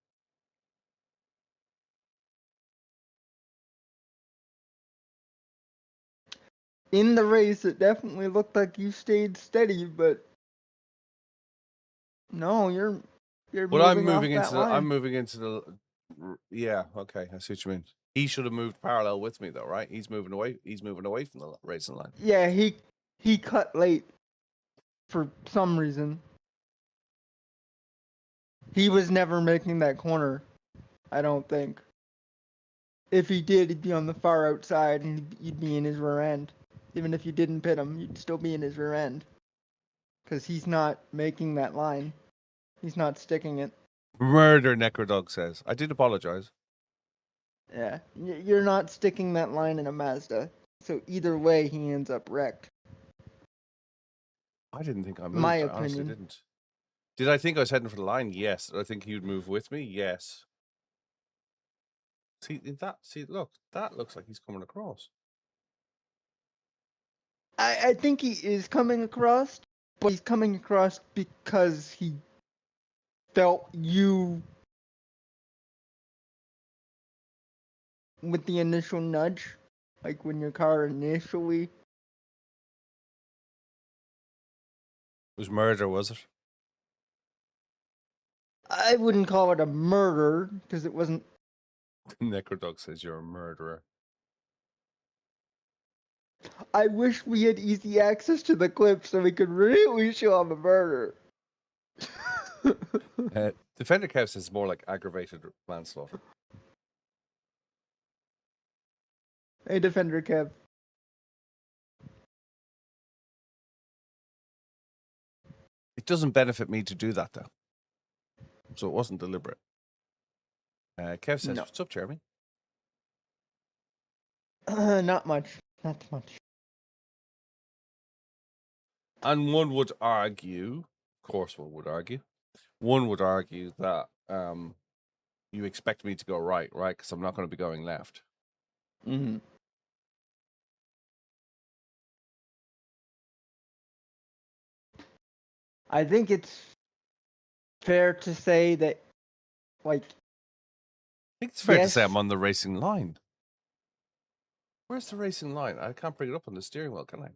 In the race, it definitely looked like you stayed steady, but no, you're But I'm moving moving off into that the. line. I'm moving into the. Yeah. Okay. I see what you mean. He should have moved parallel with me, though, right? He's moving away. He's moving away from the racing line. Yeah, he cut late for some reason. He was never making that corner, I don't think. If he did, he'd be on the far outside and you'd be in his rear end. Even if you didn't pit him, you'd still be in his rear end. Because he's not making that line. He's not sticking it. Murder, Necrodog says. I did apologize. Yeah, you're not sticking that line in a Mazda. So either way, he ends up wrecked. I didn't think I moved. My I honestly opinion. didn't. Did I think I was heading for the line? Yes. Did I think he would move with me? Yes. See that? See, look, that looks like he's coming across. I think he is coming across, but he's coming across because he felt you with the initial nudge, like when your car initially. It was murder, was it? I wouldn't call it a murder because it wasn't. Necrodog says you're a murderer. I wish we had easy access to the clip so we could really show him a murder. Defender Kev says it's more like aggravated manslaughter. Hey, Defender Kev. It doesn't benefit me to do that, though. So it wasn't deliberate. Kev says, No. what's up, Jeremy? Not much. Not much. And one would argue, of course one would argue that you expect me to go right? Because I'm not going to be going left. Mm-hmm. I think it's fair to say that, like, I think it's fair to yes. say I'm on the racing line. Where's the racing line? I can't bring it up on the steering wheel, can I?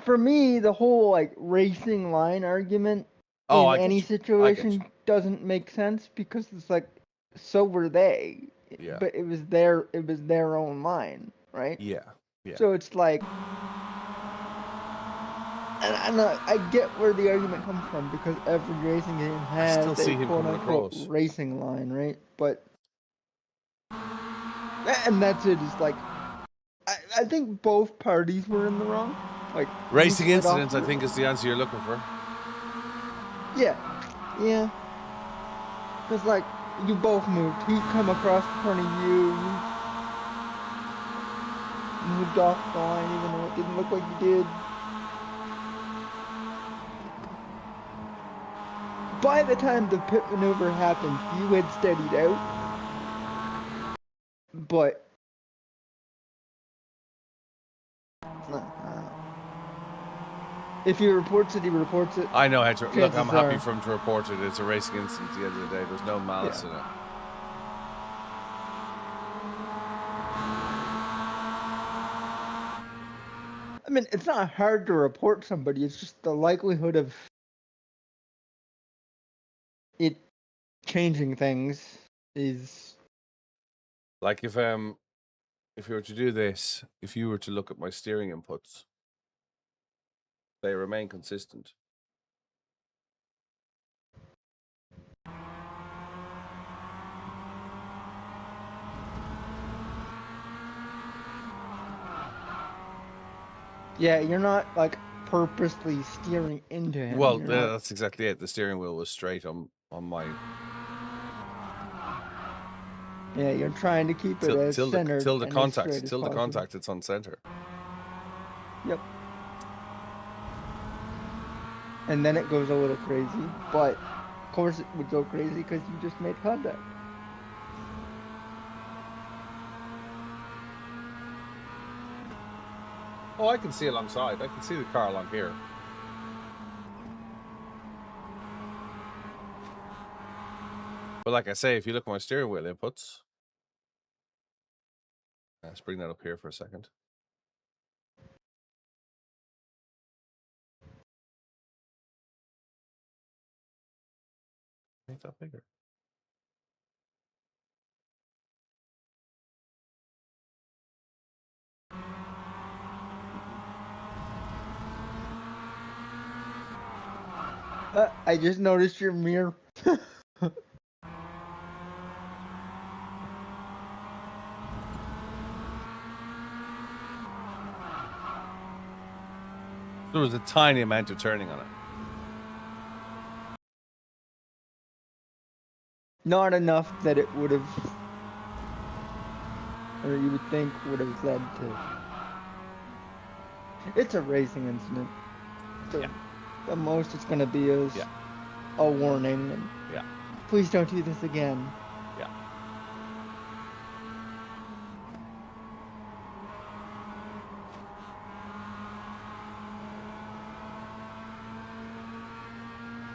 For me, the whole like racing line argument Oh, in I get any you. situation doesn't make sense because it's like, so were they, Yeah. but it was their own line, right? Yeah. So it's like, and I get where the argument comes from because every racing game has still see a him quote coming unquote across. racing line, right? But and that's it. Is like, I think both parties were in the wrong. Like Racing you slid off incidents, I think, is the answer you're looking for. Yeah. Because, like, you both moved. He come across in front of you. You moved off the line even though it didn't look like you did. By the time the pit maneuver happened, you had steadied out. But... if he reports it, he reports it. I know how to... Look, I'm happy are... for him to report it. It's a racing incident at the end of the day. There's no malice in it. I mean, it's not hard to report somebody. It's just the likelihood of it changing things is... Like if you were to do this, if you were to look at my steering inputs, they remain consistent. Yeah, you're not, like, purposely steering into him. Well, that's exactly it. The steering wheel was straight on my... Yeah, you're trying to keep it as centered till the and contact, as straight as till the possible. contact, it's on center. Yep. And then it goes a little crazy, but of course it would go crazy because you just made contact. Oh, I can see alongside. I can see the car along here. But like I say, if you look at my steering wheel inputs, let's bring that up here for a second. Make that bigger. I just noticed your mirror. There was a tiny amount of turning on it. Not enough that it would have, or you would think would have led to. It's a racing incident. So the most it's going to be is a warning. And please don't do this again. Yeah.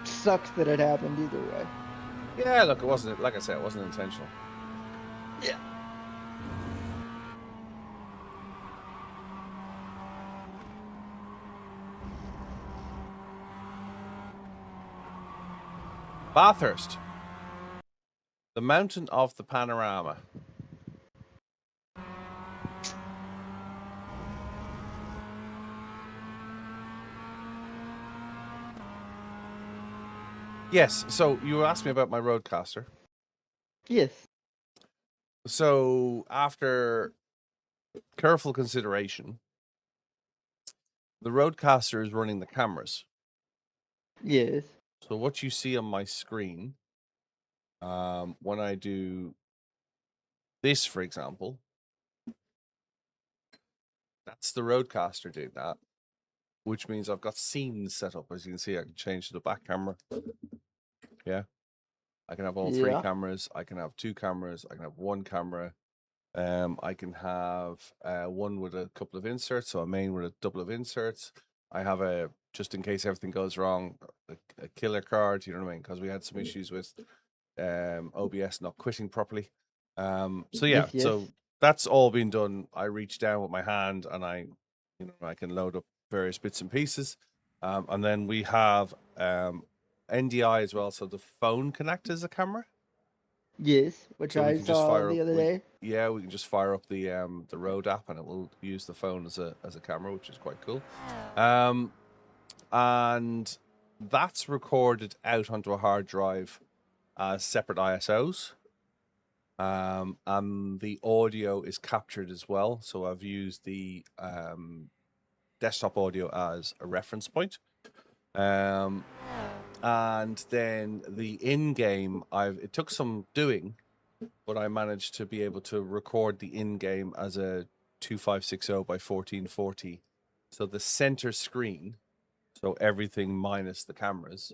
Sucks that it happened either way. Yeah, look, it wasn't, like I said, it wasn't intentional. Yeah. Bathurst. The mountain of the panorama. Yes, so you asked me about my roadcaster. Yes. So after careful consideration, the roadcaster is running the cameras. Yes. So what you see on my screen, when I do this, for example, that's the roadcaster doing that, which means I've got scenes set up. As you can see, I can change to the back camera. Yeah. I can have all three Yeah. cameras. I can have two cameras. I can have one camera. I can have one with a couple of inserts, so a main with a double of inserts. I have a, just in case everything goes wrong, a killer card, you know what I mean? Because we had some issues with OBS not quitting properly. So yeah, Yes. so that's all been done. I reach down with my hand and I can load up various bits and pieces. And then we have NDI as well, so the phone connect as a camera. Yes, which So we I can just saw fire up the other day. yeah, we can just fire up the road app and it will use the phone as a camera, which is quite cool. And that's recorded out onto a hard drive as separate ISOs. And the audio is captured as well. So I've used the desktop audio as a reference point. And then the in-game, it took some doing, but I managed to be able to record the in-game as a 2560 by 1440. So the center screen, so everything minus the cameras,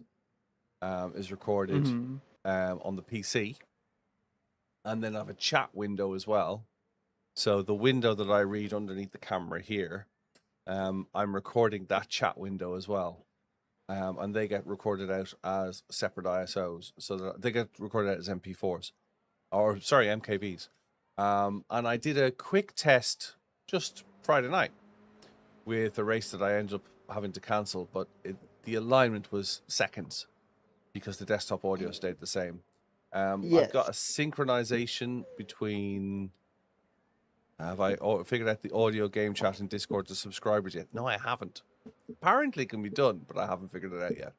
is recorded on the PC. And then I have a chat window as well. So the window that I read underneath the camera here, I'm recording that chat window as well. And they get recorded out as separate ISOs. So that they get recorded out as MP4s. Or sorry, MKVs. And I did a quick test just Friday night with a race that I ended up having to cancel, but the alignment was seconds because the desktop audio stayed the same. I've got a synchronization between. Have I figured out the audio game chat and Discord to subscribers yet? No, I haven't. Apparently, it can be done, but I haven't figured it out yet.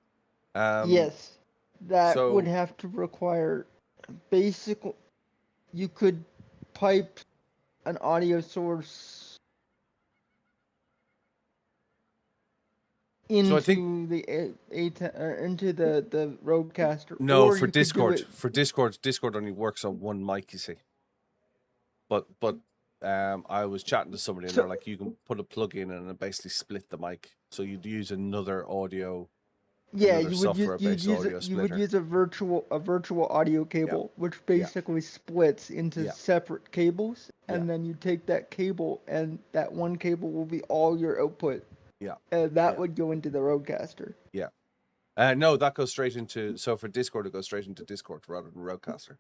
Yes, that so- would have to require basic. You could pipe an audio source into I think- the into the roadcaster. No, or for you could do Discord. it- For Discord only works on one mic, you see. But I was chatting to somebody and they're like, you can put a plug in and it basically split the mic. So you'd use another audio. Yeah, another you would use software-based audio you would splitter. use a virtual audio cable, which basically splits into separate cables, and then you take that cable, and that one cable will be all your output. Yeah. And that would go into the roadcaster. Yeah. No, that goes straight into. So for Discord, it goes straight into Discord rather than Roadcaster.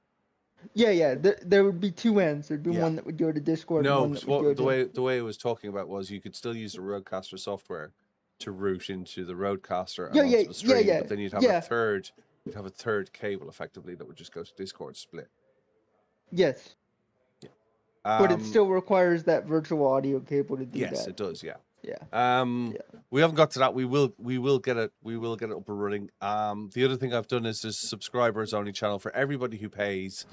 Yeah. There would be two ends. There'd be one that would go to Discord. No, and one that would go the way it was talking about was you could still use the Roadcaster software to route into the Roadcaster and onto the stream, but then you'd have a third cable effectively that would just go to Discord split. Yes. But it still requires that virtual audio cable to do that. Yes, it does. Yeah. Yeah. We haven't got to that. We will get it. We will get it up and running. The other thing I've done is there's subscribers only channel for everybody who pays,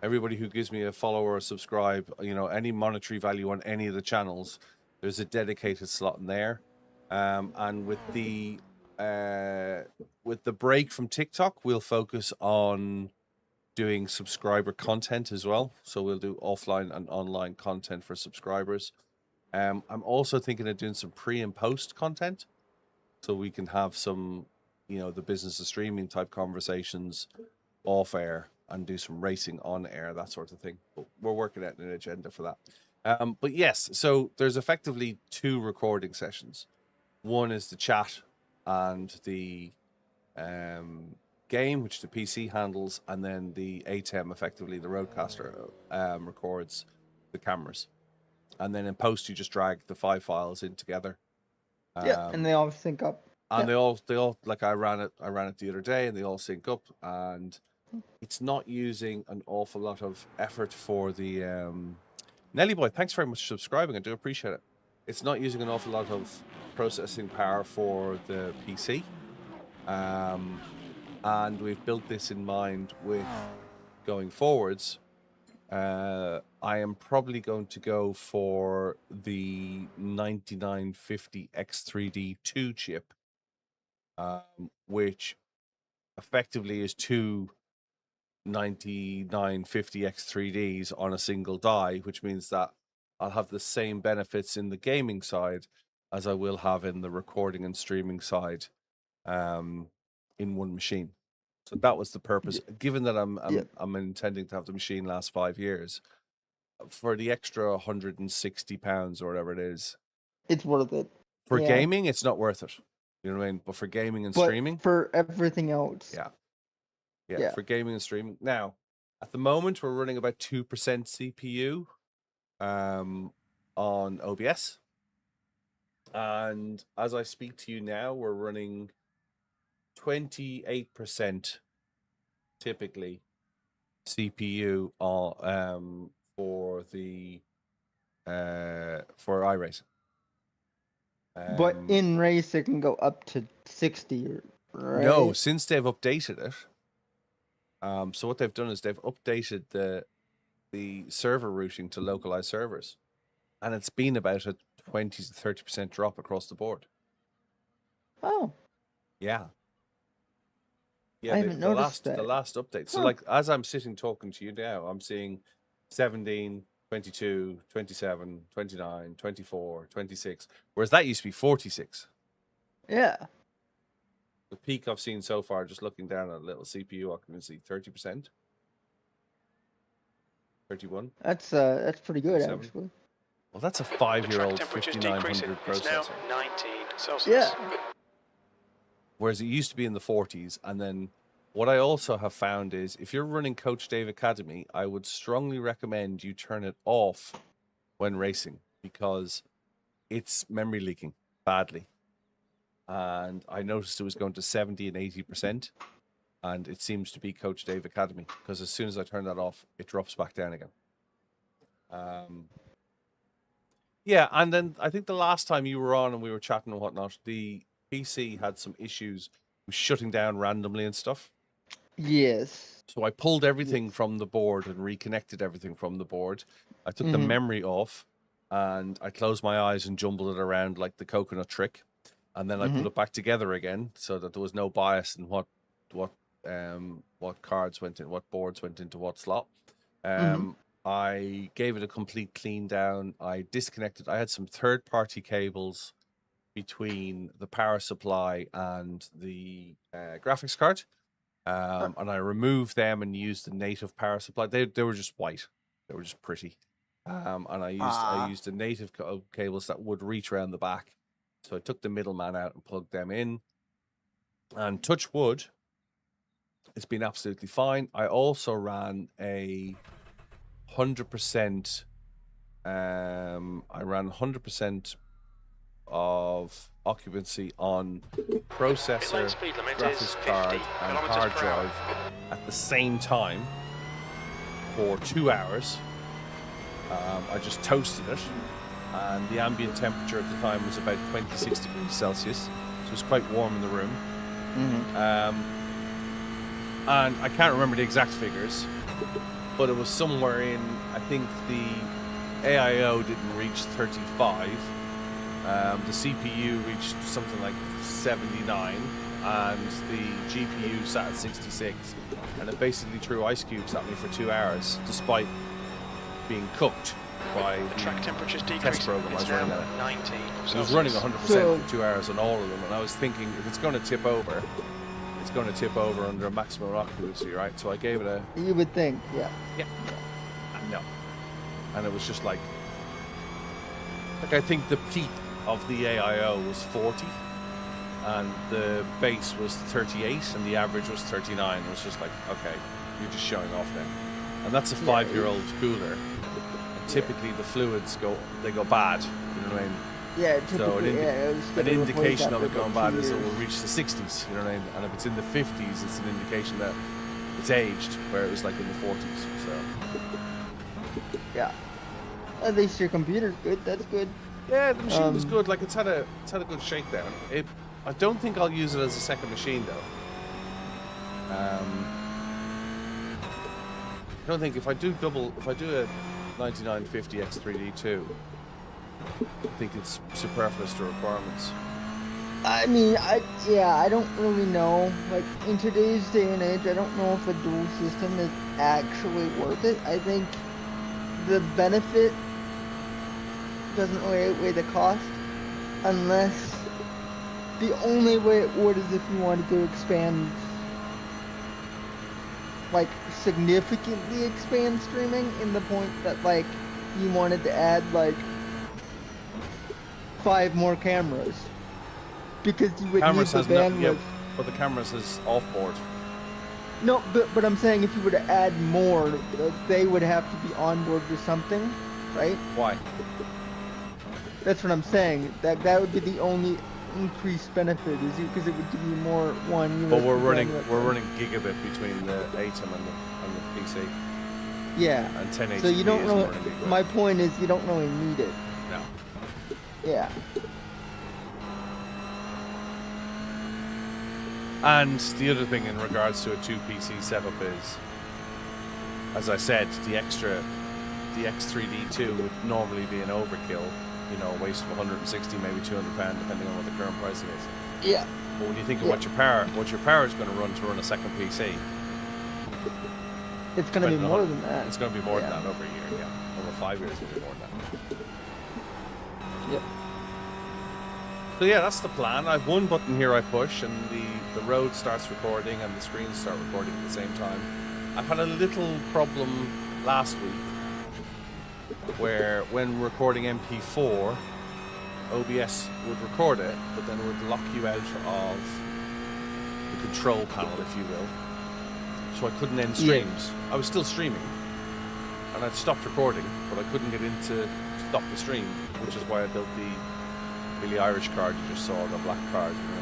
everybody who gives me a follow or a subscribe. Any monetary value on any of the channels, there's a dedicated slot in there. And with the break from TikTok, we'll focus on doing subscriber content as well. So we'll do offline and online content for subscribers. I'm also thinking of doing some pre and post content, so we can have some, the business of streaming type conversations off air and do some racing on air, that sort of thing. But we're working out an agenda for that. But yes, so there's effectively two recording sessions. One is the chat and the game, which the PC handles, and then the ATEM, effectively the Roadcaster, records the cameras. And then in post, you just drag the 5 files in together. And they all sync up. And they all like I ran it the other day, and they all sync up. And it's not using an awful lot of effort for the Nelly boy. Thanks very much for subscribing. I do appreciate it. It's not using an awful lot of processing power for the PC, and we've built this in mind with going forwards. I am probably going to go for the 9950 X3D 2 chip, which effectively is two 9950 X3Ds on a single die, which means that I'll have the same benefits in the gaming side as I will have in the recording and streaming side, in one machine. So that was the purpose. Given that I'm intending to have the machine last 5 years, for the extra £160 or whatever it is, It's worth it. for gaming, it's not worth it. You know what I mean? But for gaming and streaming, for everything else, yeah, for gaming and streaming. Now, at the moment, we're running about 2% CPU on OBS. And as I speak to you now, we're running 28% typically CPU for the for iRacing. but in race it can go up to 60. Right? No, since they've updated it. So what they've done is they've updated the server routing to localized servers, and it's been about a 20 to 30% drop across the board. Oh, yeah. I haven't noticed that. The last update. So like as I'm sitting talking to you now, I'm seeing 17, 22, 27, 29, 24, 26, whereas that used to be 46. Yeah. The peak I've seen so far, just looking down at a little CPU occupancy, 30%. 31. That's pretty good, 27. actually. Well, that's a 5-year-old 5900 processor. It's now 19 Celsius. Yeah. Whereas it used to be in the 40s. And then what I also have found is if you're running Coach Dave Academy, I would strongly recommend you turn it off when racing, because it's memory leaking badly. And I noticed it was going to 70 and 80%. And it seems to be Coach Dave Academy, because as soon as I turn that off, it drops back down again. Yeah, and then I think the last time you were on and we were chatting and whatnot, the PC had some issues with shutting down randomly and stuff. Yes. So I pulled everything from the board and reconnected everything from the board. I took the memory off and I closed my eyes and jumbled it around like the coconut trick. And then I put it back together again so that there was no bias in what cards went in, what boards went into what slot. I gave it a complete clean down. I disconnected. I had some third-party cables between the power supply and the graphics card, and I removed them and used the native power supply. They were just white. They were just pretty, and I used the native cables that would reach around the back. So I took the middleman out and plugged them in. And touch wood, it's been absolutely fine. I also ran a 100%. I ran 100% of occupancy on processor, graphics card, and hard drive at the same time for 2 hours. I just toasted it, and the ambient temperature at the time was about 26 degrees Celsius, so it was quite warm in the room. And I can't remember the exact figures, but it was somewhere in, I think the AIO didn't reach 35. The CPU reached something like 79, and the GPU sat at 66. And it basically threw ice cubes at me for 2 hours, despite being cooked by the track temperatures test program I was running at. 19. I was running 100% for 2 hours on all of them, and I was thinking if it's going to tip over, it's going to tip over under a maximum occupancy, right? So I gave it a... You would think, yeah. No. And it was just like I think the peak of the AIO was 40, and the base was 38, and the average was 39. It was just like, okay, you're just showing off now. And that's a 5-year-old cooler. And typically the fluids go bad, you know what I mean? Yeah, so an indication of it going bad is it will years. reach the 60s, you know what I mean? And if it's in the 50s, it's an indication that it's aged, where it was like in the 40s. So Yeah. At least your computer's good. That's good. yeah, the machine was good. Like it's had a good shakedown. I don't think I'll use it as a second machine though. I don't think if I do a 9950 X3D2, I think it's superfluous to requirements. I mean, I don't really know. Like, in today's day and age, I don't know if a dual system is actually worth it. I think the benefit doesn't really outweigh the cost, unless the only way it would is if you wanted to expand, like, significantly expand streaming, in the point that, like, you wanted to add, like, 5 more cameras. Because you would need the bandwidth. But the camera says off-board. No, but I'm saying if you were to add more, they would have to be onboard or something, right? Why? That's what I'm saying. That would be the only increased benefit, is because it would give you more But we're running gigabit between the ATEM and the PC. Yeah. And 1080p. So you don't really. My point is, you don't really need it. No. Yeah. And the other thing in regards to a 2PC setup is, as I said, the X3D2 would normally be an overkill, you know, a waste of 160, maybe 200 pounds, depending on what the current pricing is. Yeah. But when you think of what your power is going to run a second PC, it's going to be more than that. It's going to be more than that over a year, yeah. Over 5 years, it'll be more than that. Yep. So yeah, that's the plan. I've one button here I push, and the road starts recording and the screens start recording at the same time. I've had a little problem last week where when recording MP4, OBS would record it, but then it would lock you out of the control panel, if you will. So I couldn't end streams. Yeah. I was still streaming, and I'd stopped recording, but I couldn't get into stop the stream, which is why I built the BillyOirish card you just saw, the black card, you know,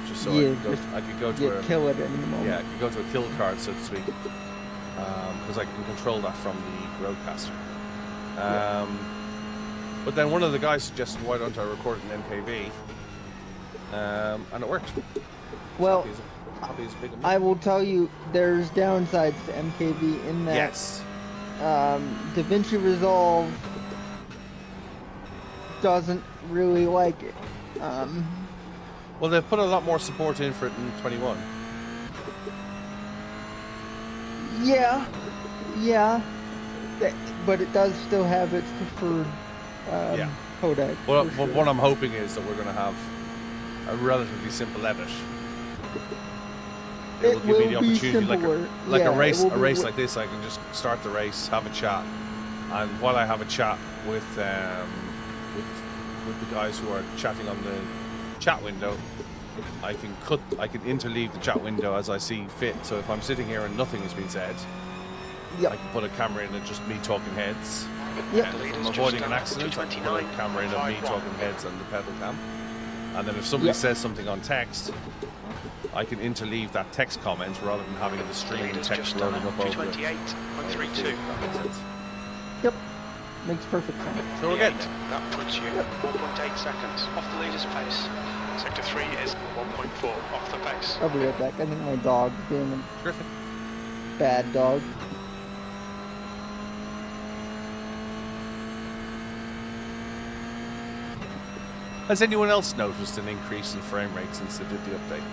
just so I could go to a kill it at any moment. Yeah, I could go to a kill card, so to speak, because I can control that from the roadcaster. But then one of the guys suggested, why don't I record it in MKV? And it worked. Well, I will tell you, there's downsides to MKV in that. Yes. DaVinci Resolve doesn't really like it. Well, they've put a lot more support in for it in 21. Yeah, but it does still have its preferred codec. Well, what I'm hoping is that we're going to have a relatively simple edit. It will give me the opportunity, like a race like this. I can just start the race, have a chat, and while I have a chat with the guys who are chatting on the chat window, I can interleave the chat window as I see fit. So if I'm sitting here and nothing has been said, I can put a camera in and just me talking heads. And if I'm avoiding an accident, I can put a camera in of me talking heads and the pedal cam. And then if somebody says something on text, I can interleave that text comment rather than having the stream text loading up over it. Yep. Makes perfect sense. So we're getting that puts you 4.8 seconds off the leader's pace. Sector 3 is 1.4 off the pace. I'll be right back. I think my dog's being a bad dog. Has anyone else noticed an increase in frame rate since they did the update?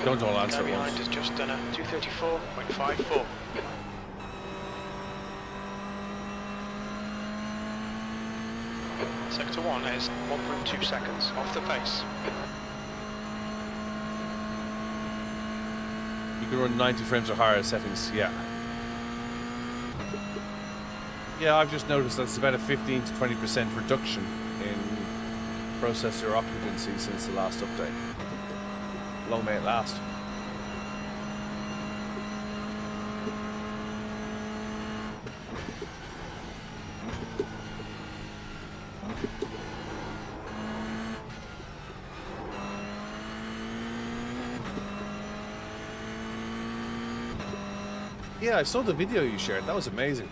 Don't all answer at once. Has just done a 234.54. Sector 1 is 1.2 seconds off the pace. You can run 90 frames or higher settings, yeah. Yeah, I've just noticed that's about a 15 to 20% reduction in processor occupancy since the last update. Long may it last. Yeah, I saw the video you shared. That was amazing.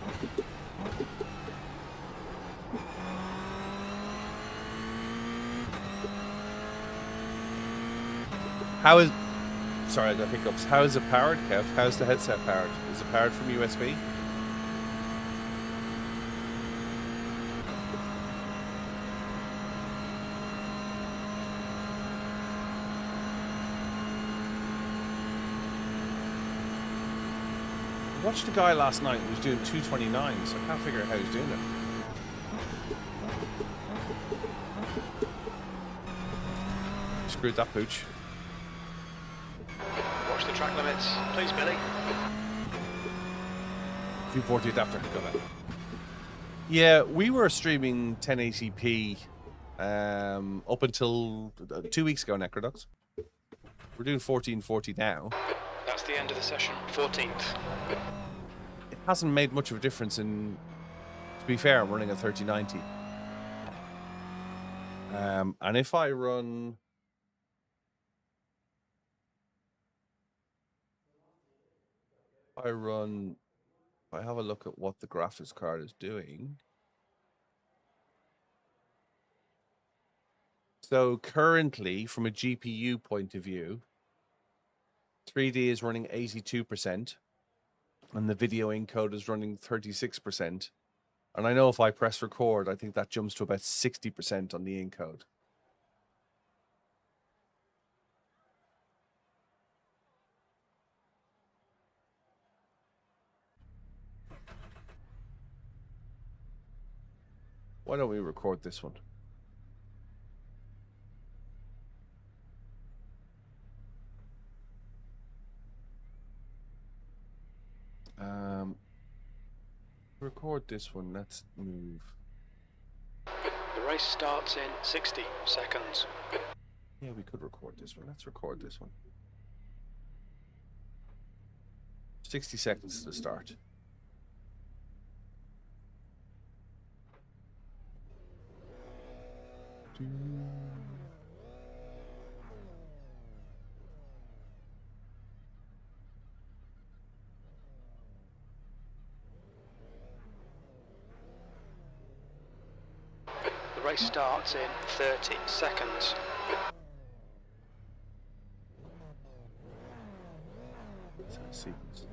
How is... Sorry, I got hiccups. How is it powered, Kev? How's the headset powered? Is it powered from USB? I watched a guy last night who was doing 229s. So I can't figure out how he's doing it. Screwed that pooch. Watch the track limits, please, Billy. 240 adapter, got it. Yeah, we were streaming 1080p up until 2 weeks ago, Necroducks. We're doing 1440 now. That's the end of the session, 14th. It hasn't made much of a difference in... To be fair, I'm running a 3090. And if I run... If I have a look at what the graphics card is doing. So currently, from a GPU point of view, 3D is running 82%, and the video encode is running 36%. And I know if I press record, I think that jumps to about 60% on the encode. Why don't we record this one? Record this one. Let's move. The race starts in 60 seconds. Yeah, we could record this one. Let's record this one. 60 seconds to start. The race starts in 30 seconds. Sequence.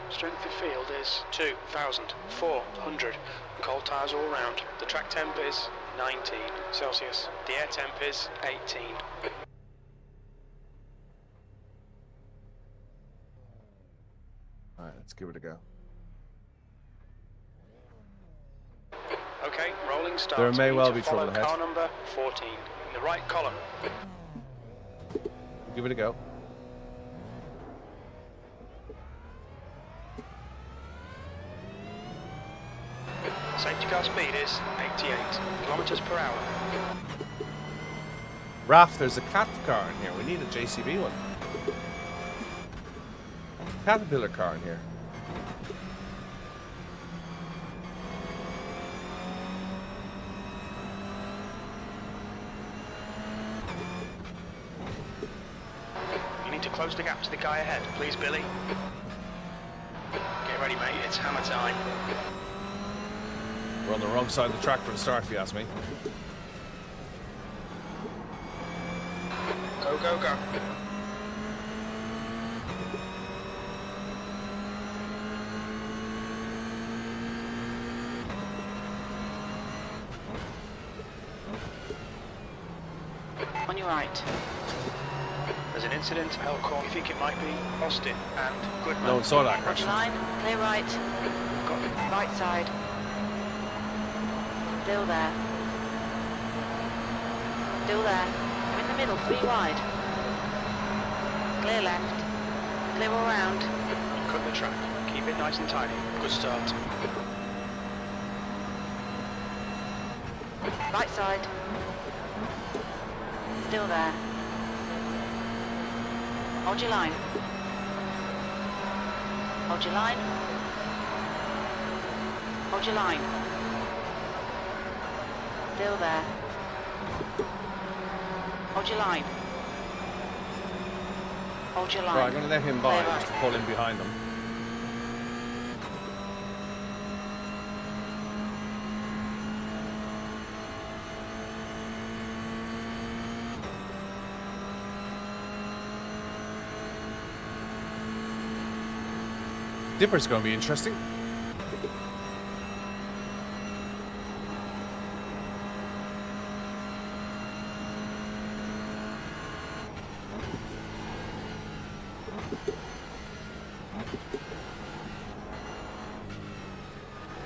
Strength of field is 2,400. Cold tyres all round. The track temp is 19 Celsius. The air temp is 18. Alright, let's give it a go. Okay, rolling start. There may We well need be to follow trouble ahead. car number 14 in the right column. Give it a go. Safety car speed is 88 kilometers per hour. Raf, there's a cat car in here. We need a JCB one. Caterpillar car in here. You need to close the gap to the guy ahead, please, Billy. Get ready, mate. It's hammer time. We're on the wrong side of the track for the start, if you ask me. Go, go, go. On your right. There's an incident at Elkhorn. You think it might be Austin and Goodman. No one saw that On crash. your line. Clear right. Got Right side. Still there. Still there. You're in the middle, 3 wide. Clear left. Clear all round. cut the track. Keep Keep it nice and tidy. Good start. Right side. Still there. Hold your line. Hold your line. Hold your line. Still there. Hold your line. Hold your line. Right, I'm going to let him by Clear just to right. pull in behind him. Dipper's going to be interesting.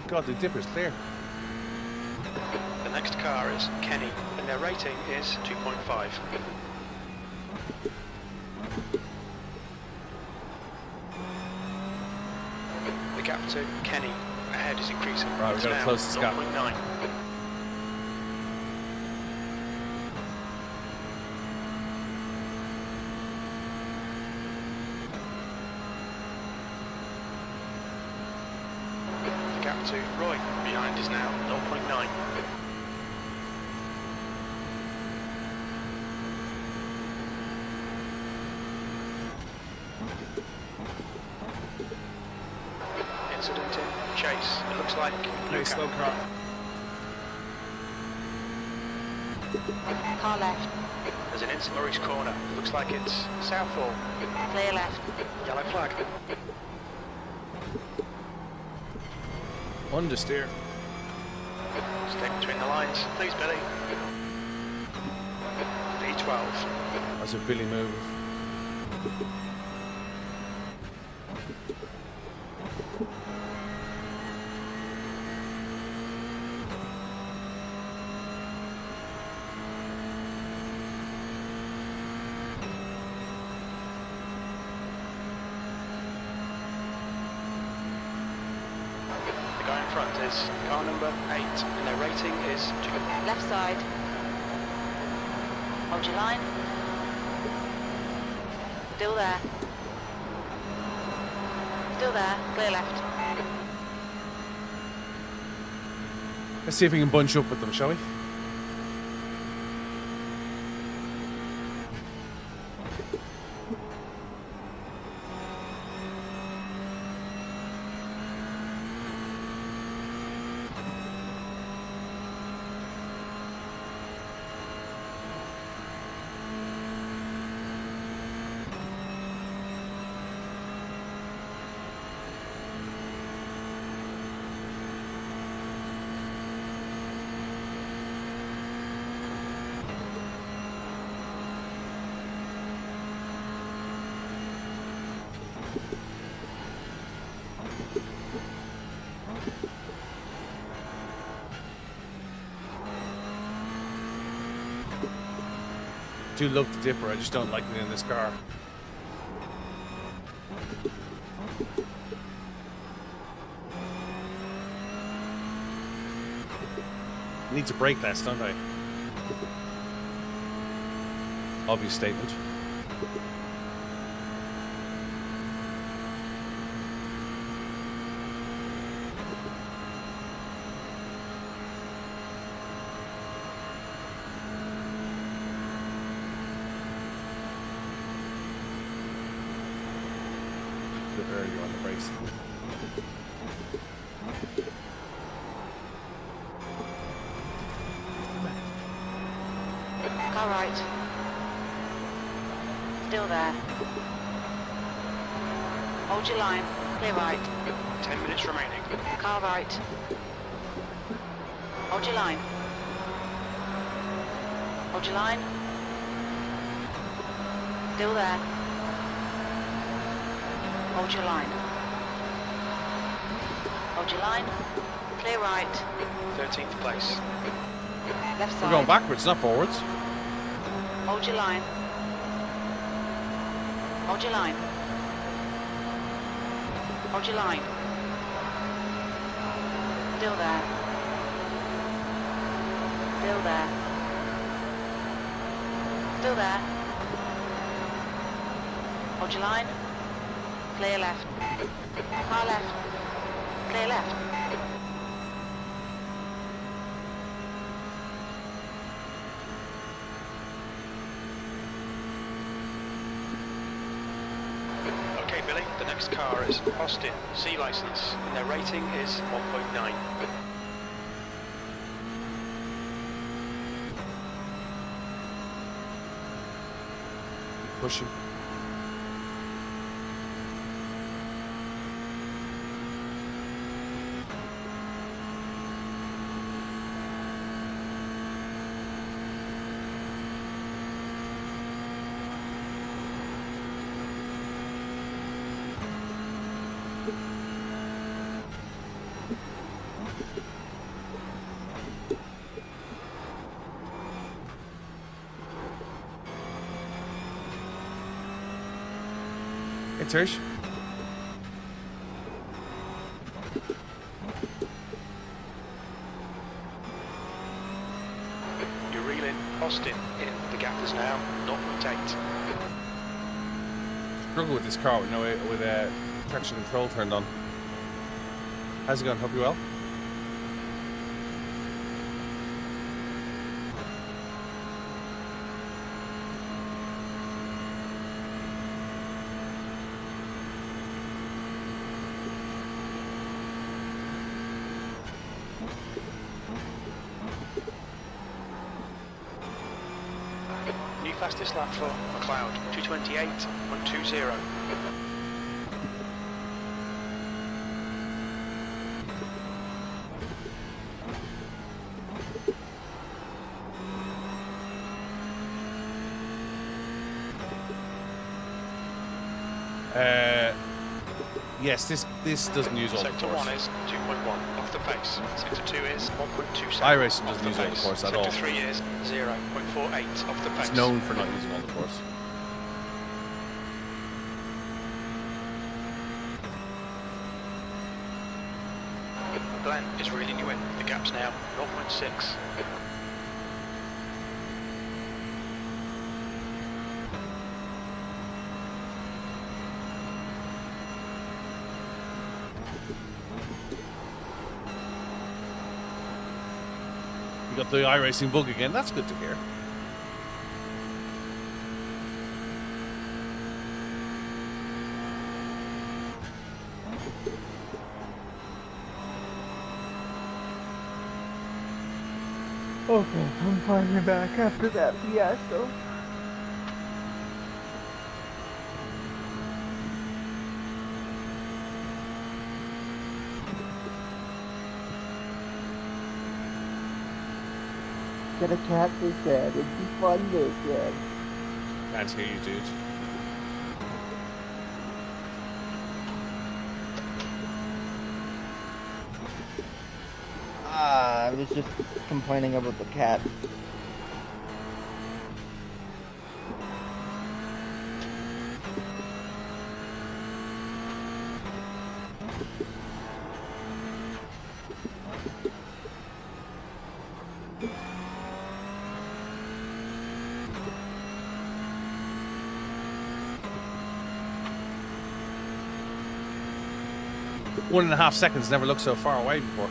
God, the Dipper's clear. The next car is Kenny, and their rating is 2.5. The gap to Kenny ahead is increasing. Right, we've It's got to now close this gap. 0.9. The gap to Roy behind is now 0.9. Incident in chase. It looks like Very slow car. Car left. there's an St Maurice corner. It looks like it's Southall. Clear left. Yellow flag. Understeer. Stay between the lines, please, Billy. V12. That's a Billy move. The guy in front is car number 8, and their rating is 2. Left side. Hold your line. Still there. Still there. Clear left. Let's see if we can bunch up with them, shall we? I do love the Dipper, I just don't like it in this car. Need to brake less, don't I? Obvious statement. Bit early on the brakes. Car right. Still there. Hold your line. Clear right. 10 minutes remaining. Car right. Hold your line. Hold your line. Still there. Hold your line. Hold your line. Clear right. 13th place. Left side. We're going backwards, not forwards. Hold your line. Hold your line. Hold your line. Still there. Still there. Still there. Hold your line. Clear left. Car left. Clear left. Okay, Billy, the next car is Austin, C license, and their rating is 1.9. Pushing. Hey, Trish. You're reeling Austin in. The gap is now 0.8. Struggle with this car with traction control turned on. How's it going? Hope you well. New fastest lap for McLeod, 2:28.20. Yes, this doesn't use all the Sector course. 1 is 2.1 off the pace. Sector 2 is 1.27 iRacing off doesn't use all the pace. course at all. Sector 3 is 0.48 off the pace. It's known for not using all the course. Glenn is reeling you in. The gap's now 0.6. You got the iRacing bug again. That's good to hear. Okay, I'm finally back after that fiasco. Get a cat this dad. It'd be fun this dad. Can't hear you, dude. I was just complaining about the cat. One and a half seconds never looked so far away before.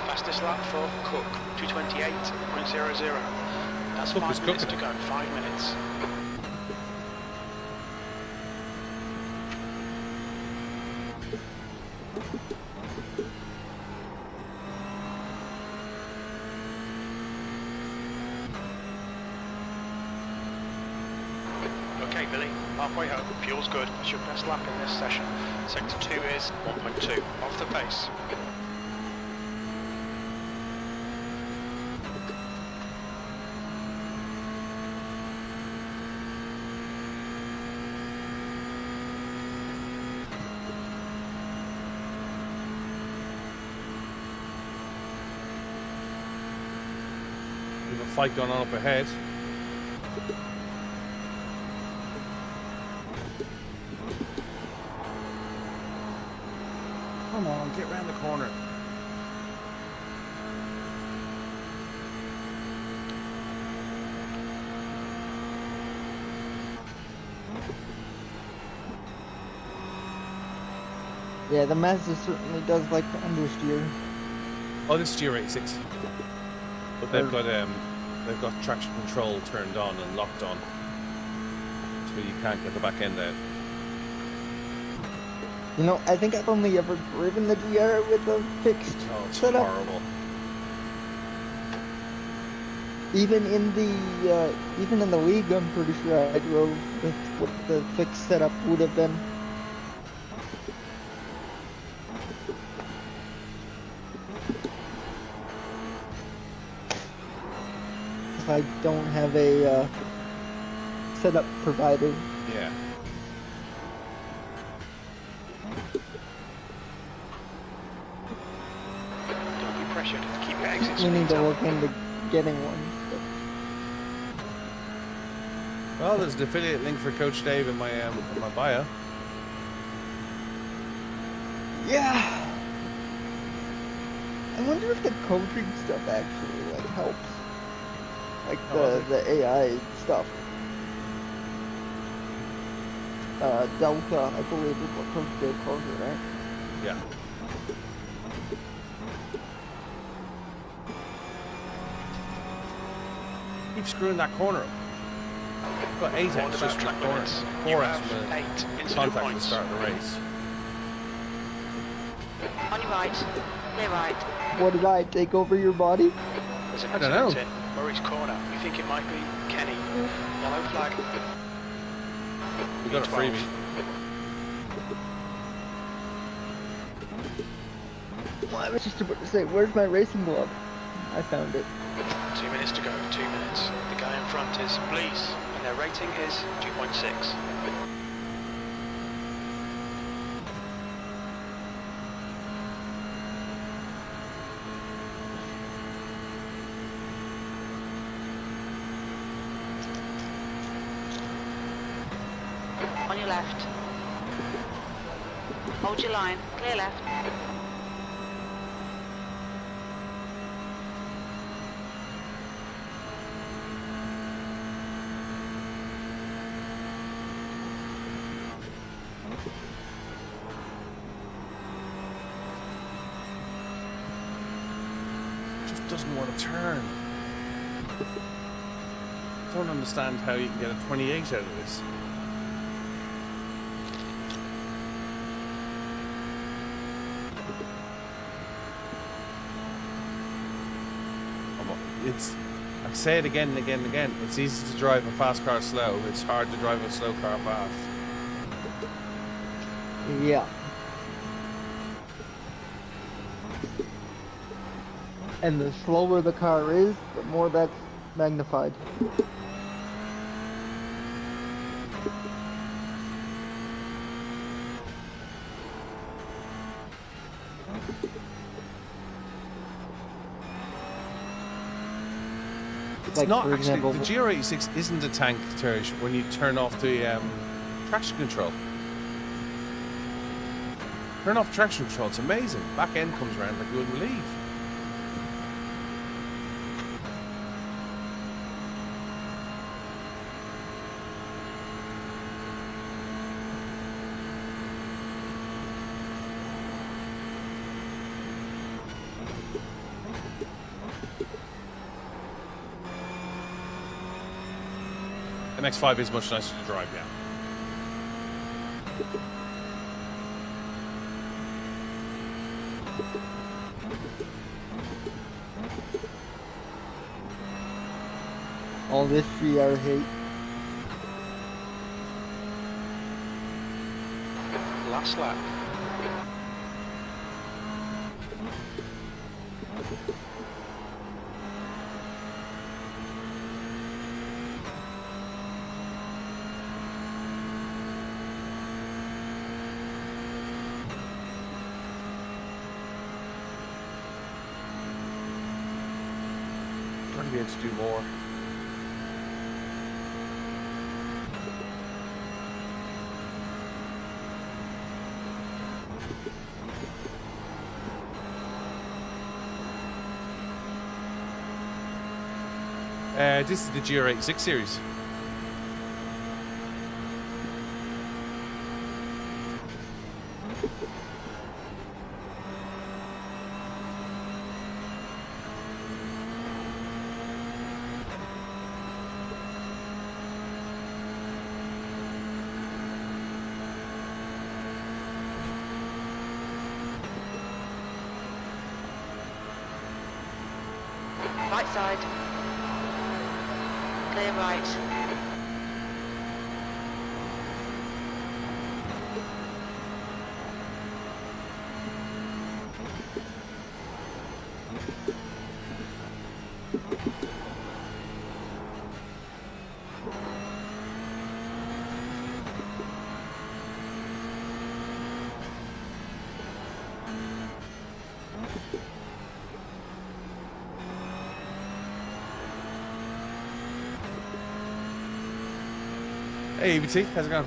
Fastest lap for Cook, 2:28.00. That's Cook 5 is minutes cooking. to go, 5 minutes. Okay, Billy, halfway home, fuel's good. That's your best lap in this session. Sector 2 is 1.2, off the pace. a fight going on up ahead. Come on, get round the corner. Yeah, the Mazda certainly does like to understeer. Oh, this is GR86. But they've got traction control turned on and locked on, so you can't get the back end out. You know, I think I've only ever driven the GR with a fixed Oh, it's setup. horrible. Even in the league, I'm pretty sure I drove with what the fixed setup would have been. I don't have a setup provider. Yeah. Don't be pressured. Keep your exit We need speeds to up. look into getting one. Well, there's an affiliate link for Coach Dave in my bio. Yeah. I wonder if the coaching stuff actually like helps. Like the AI stuff. Delta, I believe is what Coach Dave calls it, right? Yeah. Keep screwing that corner up. Got 8x Warned just about from track the corner. limits. You 4x have from 8 the incident contact at the points. start of the race. On your right. Clear right. What did I take over your body? There's an I don't know. incident in Murray's corner. We think it might be Kenny. Yellow flag. We got a freebie. Well, I was just about to say, where's my racing glove? I found it. 2 minutes to go. 2 minutes. The guy in front is Blease, and their rating is 2.6. On your left. Hold your line. Clear left. Just doesn't want to turn. Don't understand how you can get a 28 out of this. I say it again and again and again. It's easy to drive a fast car slow. It's hard to drive a slow car fast. Yeah. And the slower the car is, the more that's magnified. It's Like, not for actually, example, the GR86 isn't a tank, Terj, when you turn off the traction control. Turn off traction control, it's amazing. Back end comes around like you wouldn't believe. MX-5 is much nicer to drive, yeah. all this GR hate. Last lap. be able to do more. This is the GR86 series. Right side. Clear right. Hey, EBT, how's it going?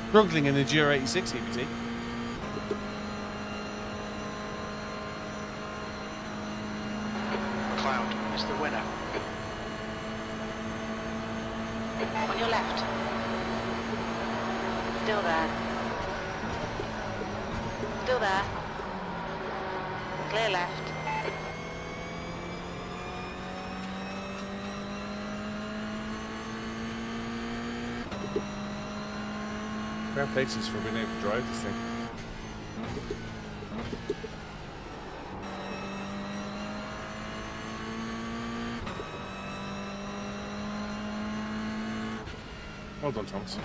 Struggling in the GR86, EBT. McLeod is the winner. On your left. Still there. Still there. Clear left. Fair places for being able to drive this thing. Well done, Thomas.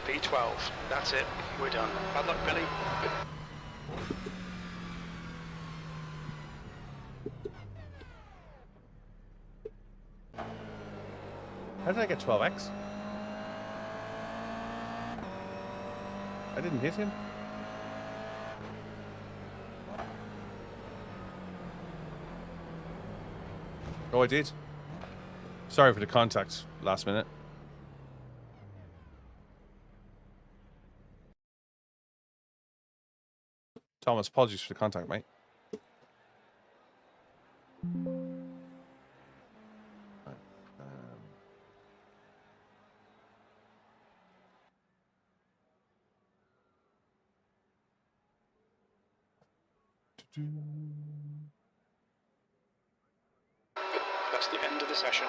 P12. That's it. We're done. Bad luck, Billy. How did I get 12x? I didn't hit him. Oh, I did. Sorry for the contact last minute. Thomas, apologies for the contact, mate. That's the end of the session.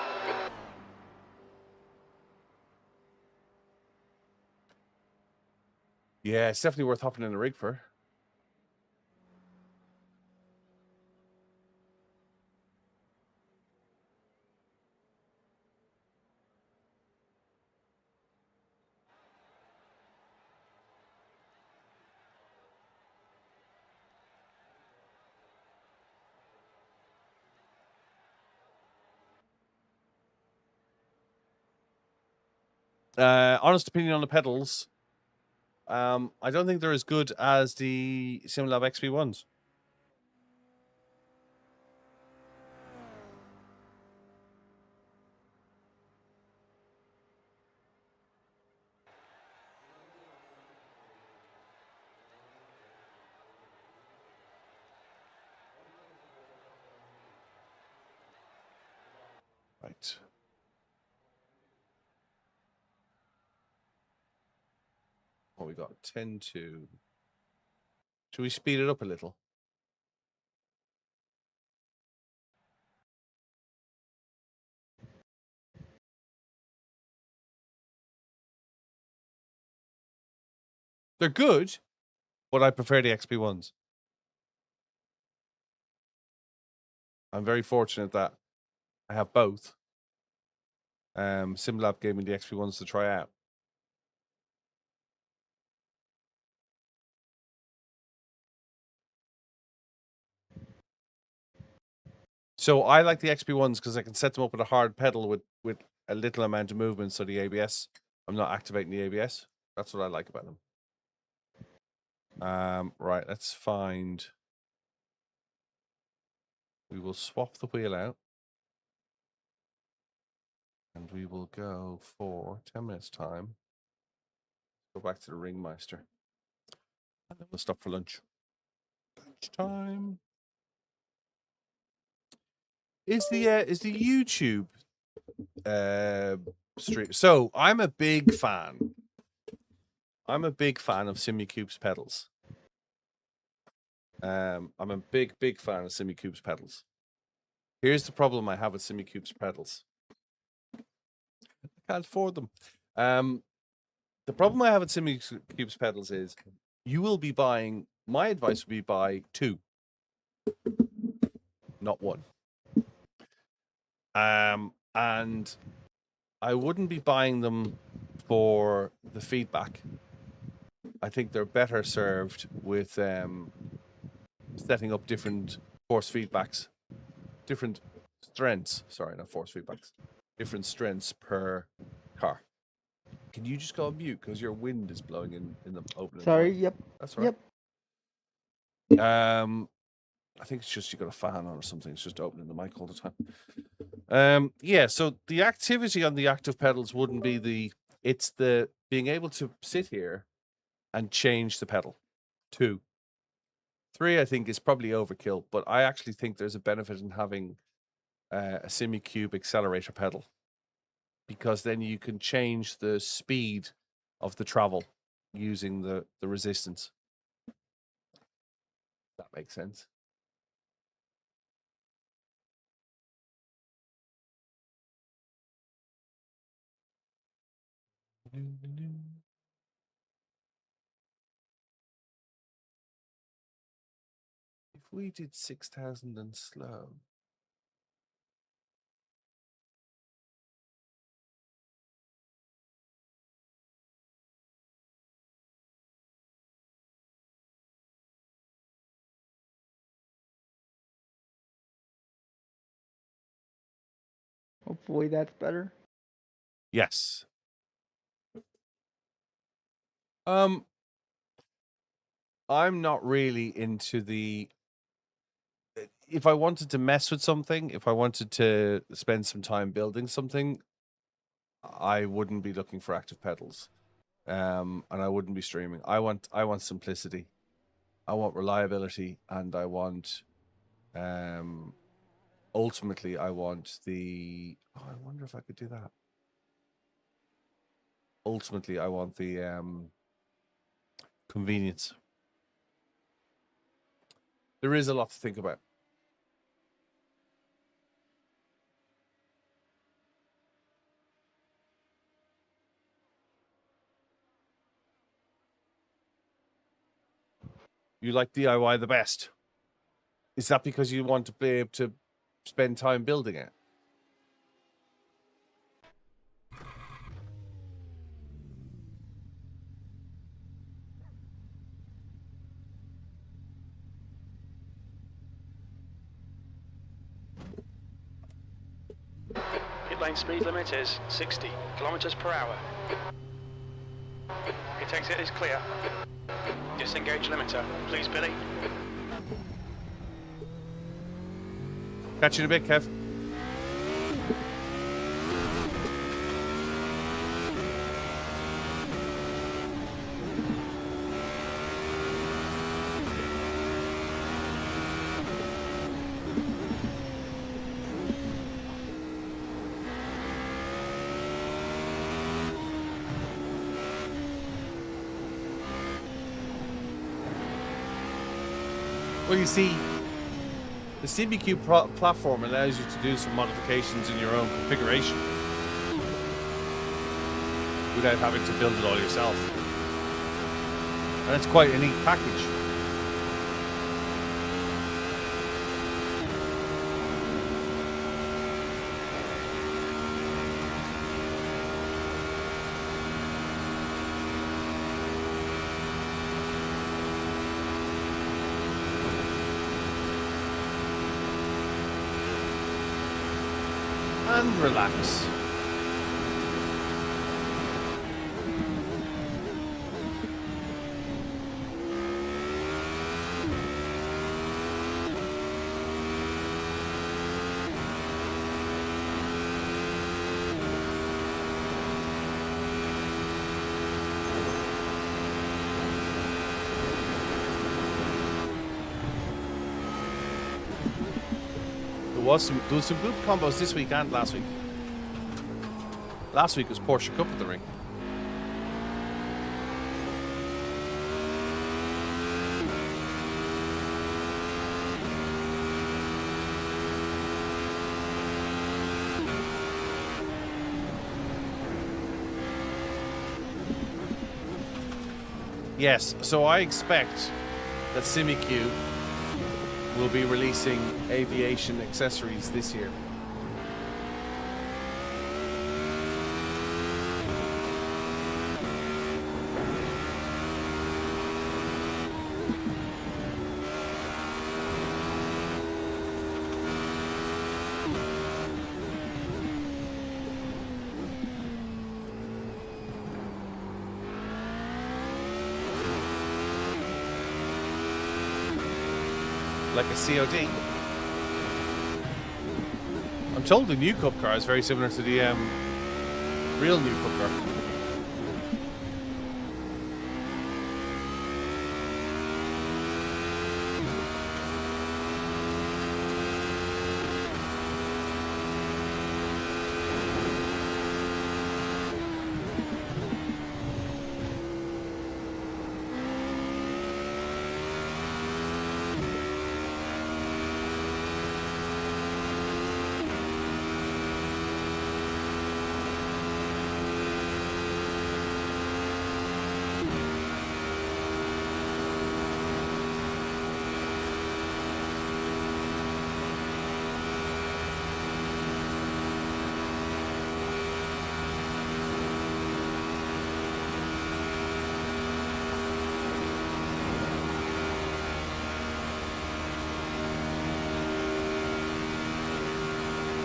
Yeah, it's definitely worth hopping in the rig for. Honest opinion on the pedals. I don't think they're as good as the Simlab XP1s. Right. What we got? 10-2. Should we speed it up a little? They're good, but I prefer the XP1s. I'm very fortunate that I have both. Simlab gave me the XP1s to try out. So I like the XP1s because I can set them up with a hard pedal with a little amount of movement, so the ABS, I'm not activating the ABS. That's what I like about them. Right, let's find. We will swap the wheel out. And we will go for 10 minutes time. Go back to the Ringmeister. And then we'll stop for lunch. Lunchtime. Is the YouTube stream? So I'm a big fan. I'm a big fan of Simucube's pedals. I'm a big fan of Simucube's pedals. Here's the problem I have with Simucube's pedals. I can't afford them. The problem I have with Simucube's pedals is you will be buying. My advice would be buy 2, not 1. And I wouldn't be buying them for the feedback. I think they're better served with setting up different force feedbacks, different strengths. Sorry, not force feedbacks. Different strengths per car. Can you just go on mute because your wind is blowing in the opening? Sorry. Yep. That's right. Yep. I think it's just you got a fan on or something. It's just opening the mic all the time. Yeah. So the activity on the active pedals wouldn't be it's the being able to sit here and change the pedal. 2. 3, I think, is probably overkill, but I actually think there's a benefit in having a Simucube accelerator pedal, because then you can change the speed of the travel using the resistance. That makes sense. If we did 6,000 and slow. Hopefully that's better. Yes. I'm not really into the. If I wanted to mess with something, if I wanted to spend some time building something, I wouldn't be looking for active pedals, and I wouldn't be streaming. I want simplicity, I want reliability, and I want, ultimately, I want the. Oh, I wonder if I could do that. Ultimately, I want the convenience. There is a lot to think about. You like DIY the best. Is that because you want to be able to spend time building it? Pit lane speed limit is 60 kilometers per hour. Pit exit is clear. Disengage limiter, please, Billy. Catch you in a bit, Kev. Well, you see, the CBQ platform allows you to do some modifications in your own configuration without having to build it all yourself. And it's quite a neat package. And relax. was some good combos this week and last week. Last week was Porsche Cup at the ring. Yes, so I expect that SimiQ will be releasing aviation accessories this year. Like a COD. I'm told the new Cup car is very similar to the real new Cup car.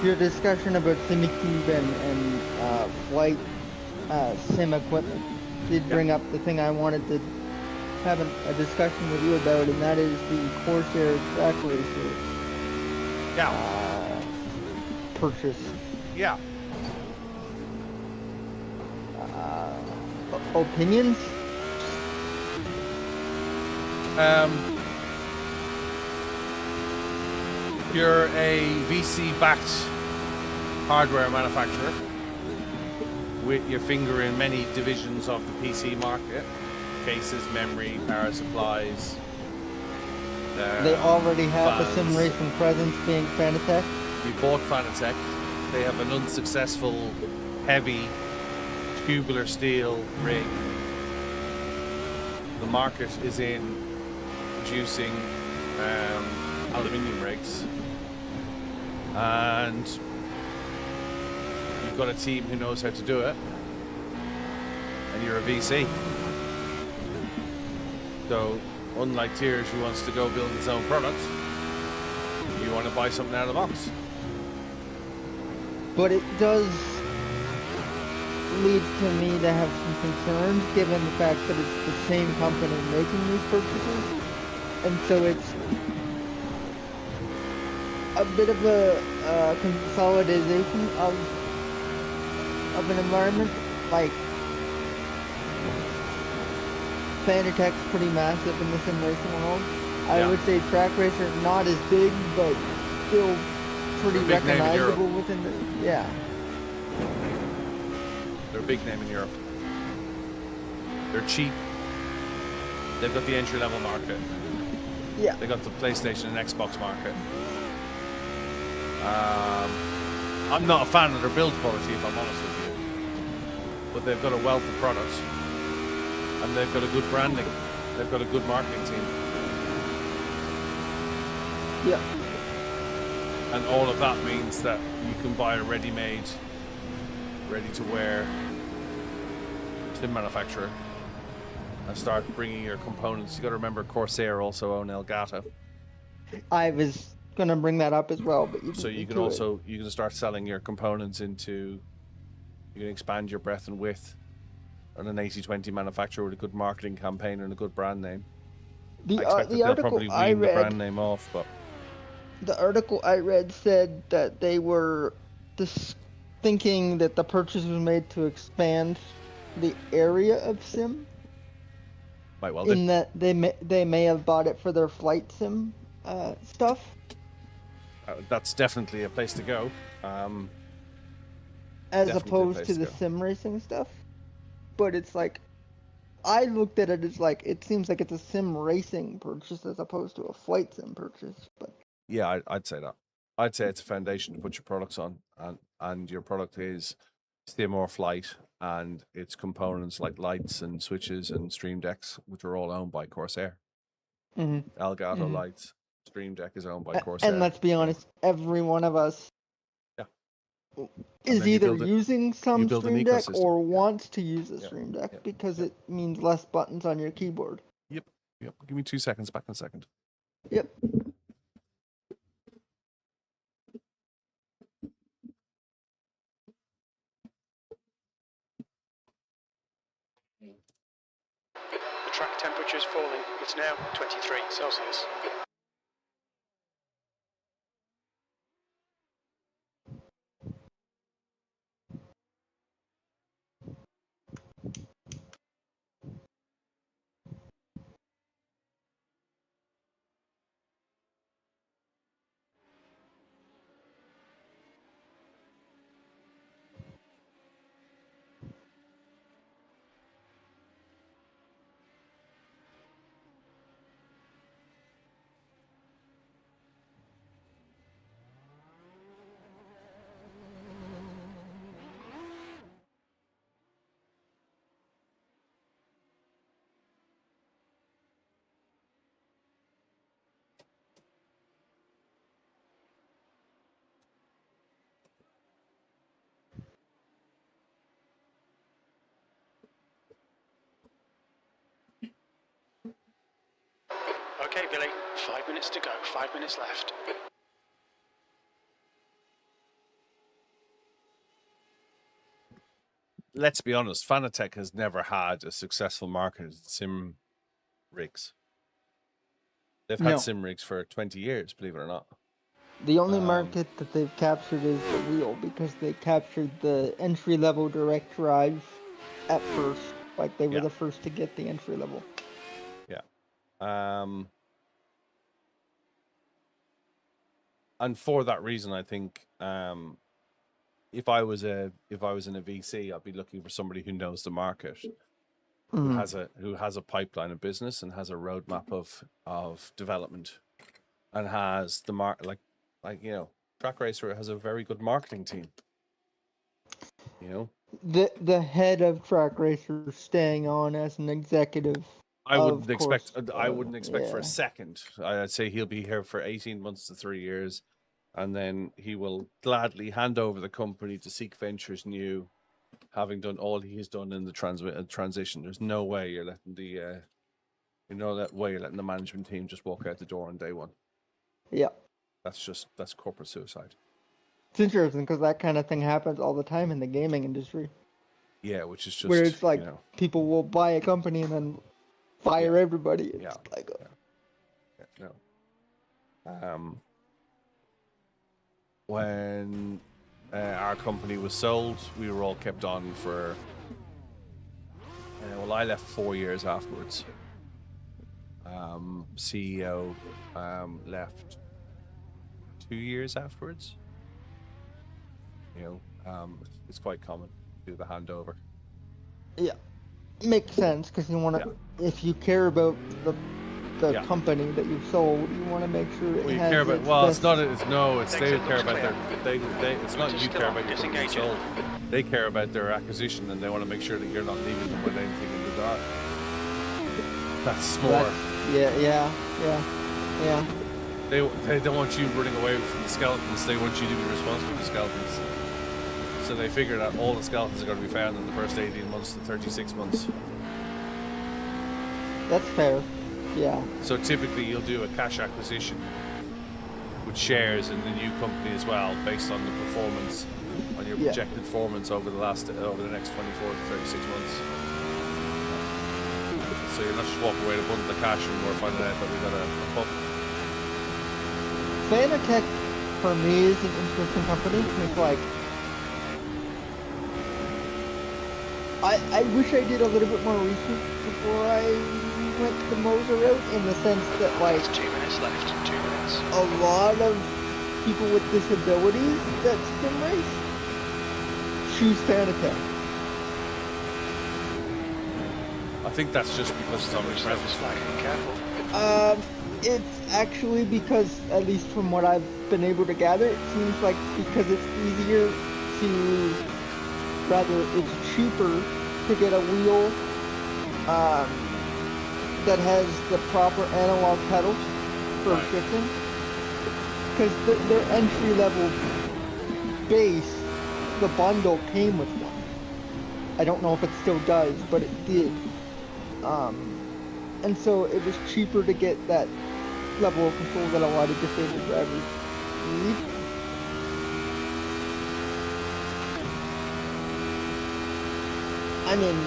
Your discussion about SimiCube and flight sim equipment did bring up the thing I wanted to have a discussion with you about, and that is the Corsair Track Racer purchase. Yeah. Opinions? You're a VC-backed hardware manufacturer with your finger in many divisions of the PC market. Cases, memory, power supplies. They already have a sim fans. racing presence being Fanatec. You bought Fanatec. They have an unsuccessful, heavy, tubular steel rig. The market is in producing aluminium rigs. And you've got a team who knows how to do it. And you're a VC. So, unlike Tiers, who wants to go build his own product, you want to buy something out of the box. But it does lead to me to have some concerns, given the fact that it's the same company making these purchases. And so it's a bit of a consolidation of an environment. Like, Fanatec's pretty massive in the sim racing world. I would say Track Racer not as big, but still pretty recognizable within the They're a big name in Europe. They're cheap. They've got the entry level market. Yeah. They got the PlayStation and Xbox market. I'm not a fan of their build quality, if I'm honest with you. But they've got a wealth of products. And they've got a good branding. They've got a good marketing team. Yeah. And all of that means that you can buy a ready-made, ready-to-wear sim manufacturer and start bringing your components. You got to remember, Corsair also own Elgato. I was gonna bring that up as well, but you can start selling your components into. You can expand your breadth and width on an 80/20 manufacturer with a good marketing campaign and a good brand name. The I expect that they'll probably wean the brand name off, but the article I read said that they were thinking that the purchase was made to expand the area of sim. might well In do. that they may have bought it for their flight sim stuff. That's definitely a place to go. As Definitely a opposed place to to the go. sim racing stuff. But it's like, I looked at it as like, it seems like it's a sim racing purchase as opposed to a flight sim purchase. But Yeah, I'd say that. I'd say it's a foundation to put your products on, and your product is sim or flight, and its components like lights and switches and stream decks, which are all owned by Corsair. mhm, Elgato mhm. lights, stream deck is owned by And Corsair. let's be honest, every one of us Yeah. And is then you either build it. using You some build an Stream Deck ecosystem. or Yeah. wants to use a Yeah. Stream Deck Yeah. because Yeah. it means less buttons on your keyboard. Yep. Give me 2 seconds. Back in a second. Yep. The track temperature is falling. It's now 23 Celsius. Okay, Billy, 5 minutes to go, 5 minutes left. Let's be honest, Fanatec has never had a successful market in sim rigs. They've had No. sim rigs for 20 years, believe it or not. The only market that they've captured is the wheel because they captured the entry-level direct drive at first. Like they were Yeah. the first to get the entry level. Yeah. And for that reason, I think if I was in a VC, I'd be looking for somebody who knows the market, who has a pipeline of business and has a roadmap of development, and has the Track Racer has a very good marketing team. The head of Track Racer staying on as an executive. I wouldn't expect yeah. for a second. I'd say he'll be here for 18 months to 3 years, and then he will gladly hand over the company to Seek Ventures New, having done all he has done in the transition. There's no way you're letting the management team just walk out the door on day one. Yeah. That's corporate suicide. It's interesting because that kind of thing happens all the time in the gaming industry. Yeah, which is just where it's like people will buy a company and then fire everybody. It's like when our company was sold, we were all kept on for. I left 4 years afterwards. CEO left 2 years afterwards. It's quite common to do the handover. Yeah, makes sense because you want to. If you care about the company that you've sold, you want to make sure it has. Care about. Its well, best... it's not. It's they care about their. It's not you care about your company sold. They care about their acquisition, and they want to make sure that you're not leaving them with anything in the dark. That's more. Yeah. They don't want you running away from the skeletons. They want you to be responsible for the skeletons. So they figure that all the skeletons are going to be found in the first 18 months to 36 months. That's fair. Yeah. So typically you'll do a cash acquisition with shares in the new company as well, based on the performance, on your projected performance over the next 24 to 36 months. So you're not just walking away to bundle the cash and we're finding out that we got a pub. Fanatec for me is an interesting company. It's like I wish I did a little bit more research before I went the Moser route, in the sense that like 2 minutes left. 2 minutes. a lot of people with disabilities that sprint race, choose Fanatec. I think that's just because it's on the presence. Careful. It's actually because, at least from what I've been able to gather, it seems like because it's easier to, rather, it's cheaper to get a wheel that has the proper analog pedals for shifting. Because their entry-level base, the bundle came with one. I don't know if it still does, but it did. And so it was cheaper to get that level of control that a lot of disabled drivers need. I mean,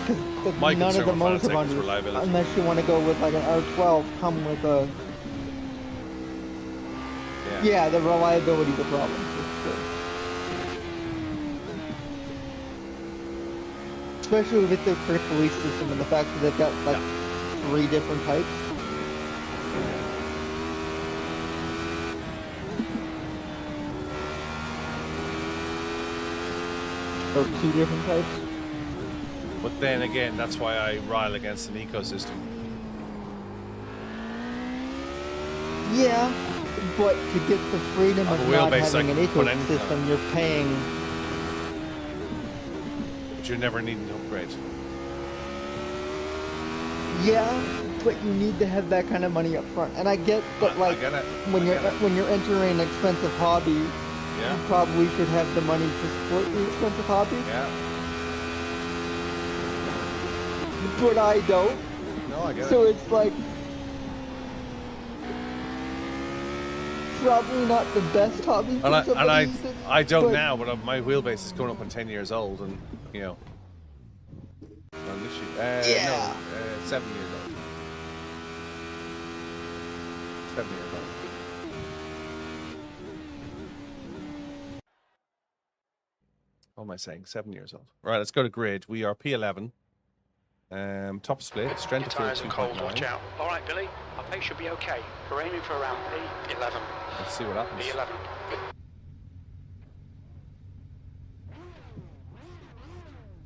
because none of the modes of unless you want to go with like an R12, come with a... Yeah, the reliability's a problem, for sure. Especially with the critical release system and the fact that they've got like 3 different types. Or 2 different types. But then again, that's why I rile against an ecosystem. Yeah, but to get the freedom of not having an ecosystem, you're paying... But you're never needing to upgrade. Yeah, but you need to have that kind of money up front. And I get that, like, when you're entering an expensive hobby, you probably should have the money to support the expensive hobby. Yeah. But I don't. No, I get it. So it's like... probably not the best hobby for somebody. I don't now, but my wheelbase is going up on 10 years old, and you know. No, 7 years old. 7 years old. What am I saying? 7 years old. Right, let's go to grid. We are P11. Top split, strength of field 2.9. Watch out. All right, Billy. Our pace should be okay. We're aiming for around P11. Let's see what happens. P11.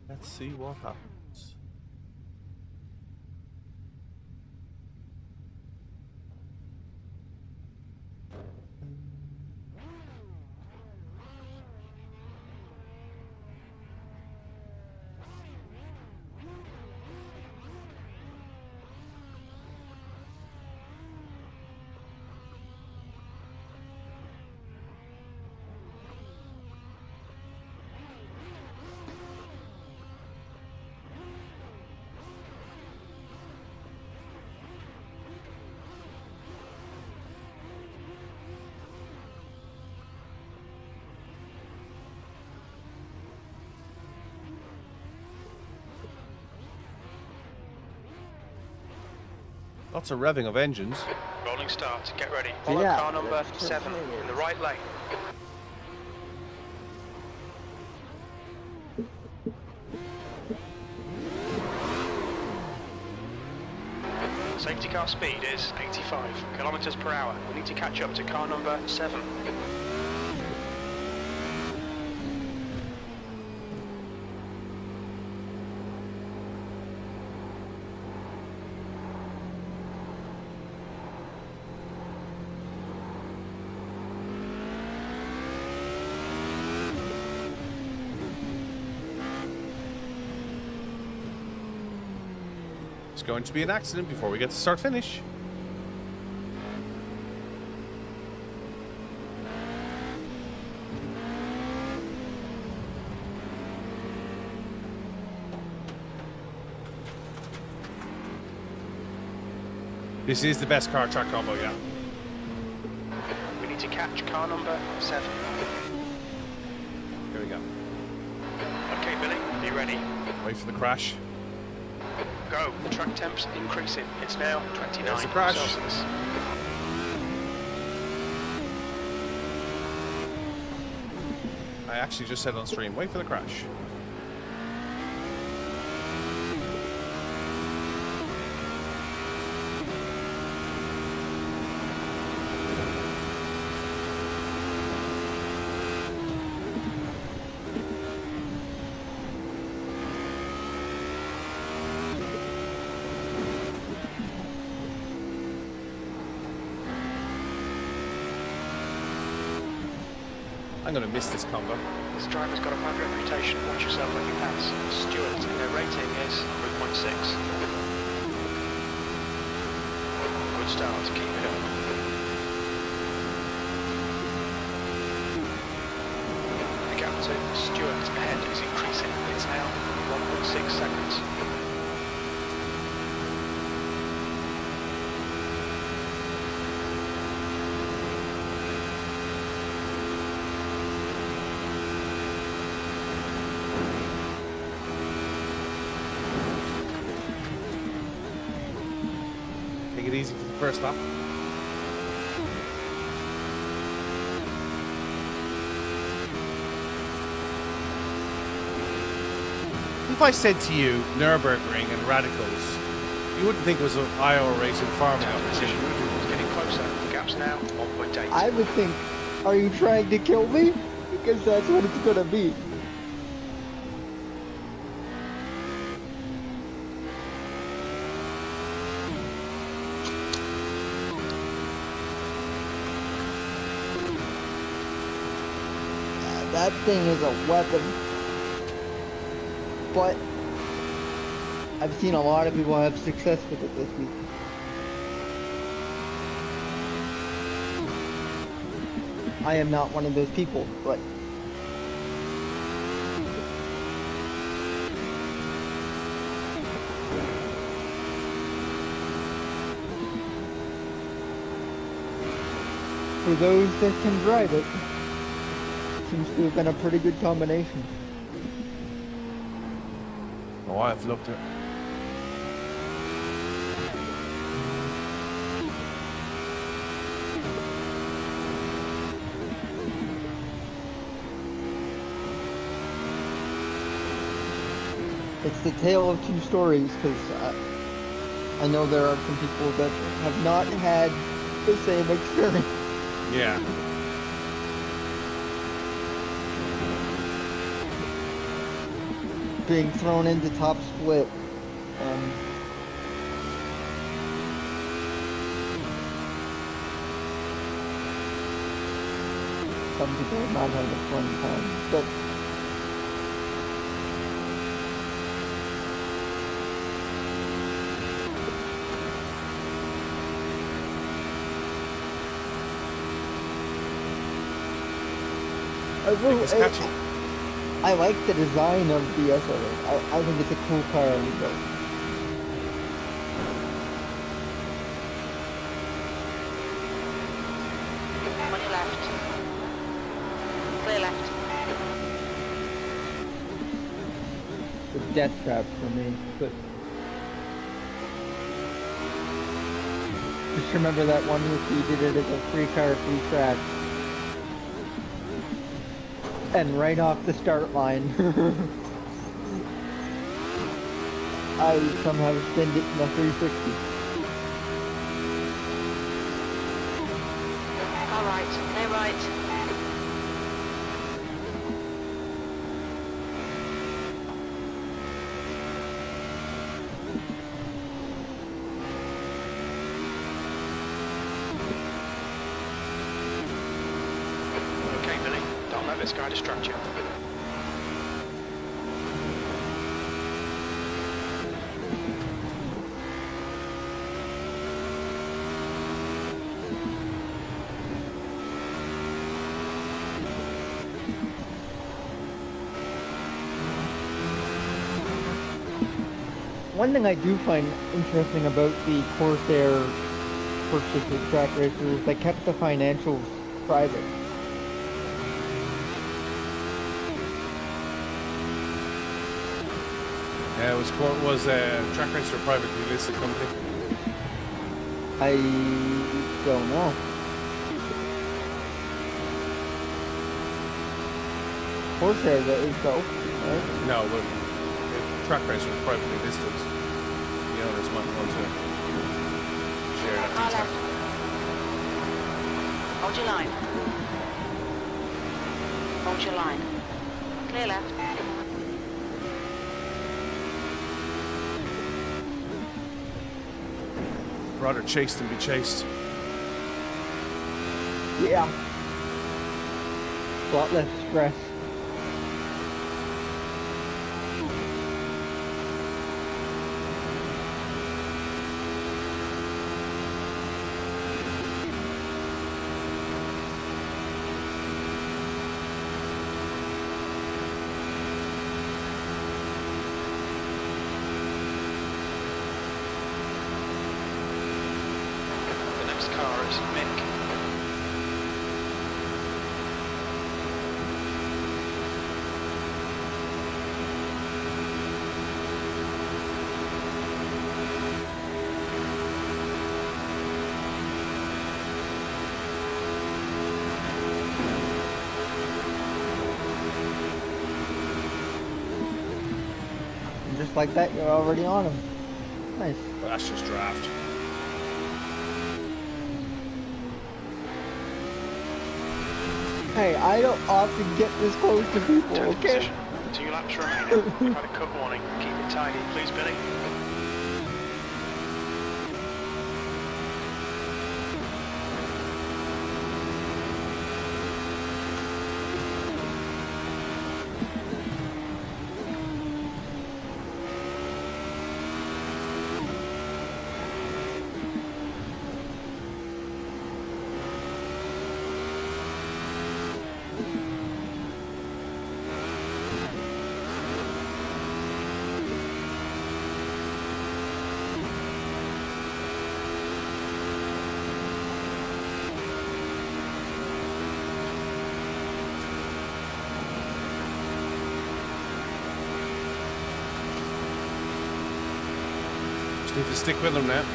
Let's see what happens. Lots of revving of engines. Rolling start. Get ready. Follow car number 7 in the right lane. Safety car speed is 85 kilometers per hour. We need to catch up to car number 7. It's going to be an accident before we get to start finish. This is the best car track combo, yeah. We need to catch car number 7. Here we go. Okay, Billy, be ready. Wait for the crash. Go. The track temp's increasing. It's now 29 There's the crash. Celsius. I actually just said on stream, wait for the crash. I'm going to miss this combo. This driver's got a bad reputation. Watch yourself when you pass. Stewart, and their rating is 3.6. Good start. Keep it up. The gap to Stewart ahead is increasing. It's now 1.6 seconds. Take it easy for the first lap. If I said to you Nürburgring and Radicals, you wouldn't think it was an iRacing farming opportunity. It's getting closer. The gap's now 1.8. I would think, are you trying to kill me? Because that's what it's gonna be. That thing is a weapon. But I've seen a lot of people have success with it this week. I am not one of those people, but for those that can drive it, seems to have been a pretty good combination. Oh, I've looked at. It's the tale of two stories, because I know there are some people that have not had the same experience. Yeah. Being thrown into top split. Some people have not had a fun time, but It's catchy. I like the design of the SLA. I think it's a cool car on the build. On your left. Clear left. It's a death trap for me, but just remember that one rookie did it as a free car, free track. And right off the start line, I somehow spinned it in the 360. All right. No right. Okay, Billy. Don't let this guy distract you. One thing I do find interesting about the Corsair purchase of Track Racer is they kept the financials private. Yeah, it was Track Racer a privately listed company? I don't know. Corsair is though, right? No, but Track Racer was privately listed. The owners might want to share that Car detail. left. Hold your line. Hold your line. Clear left. Rather chase than be chased. Yeah. a lot less stress. The next car is Mick. And just like that, you're already on him. Nice. Well, that's just draft. Hey, I don't often get this close to people, 10th okay? position. 2 laps remaining. We've had a cut warning. Keep it tidy, please, Billy. Just need to stick with them now.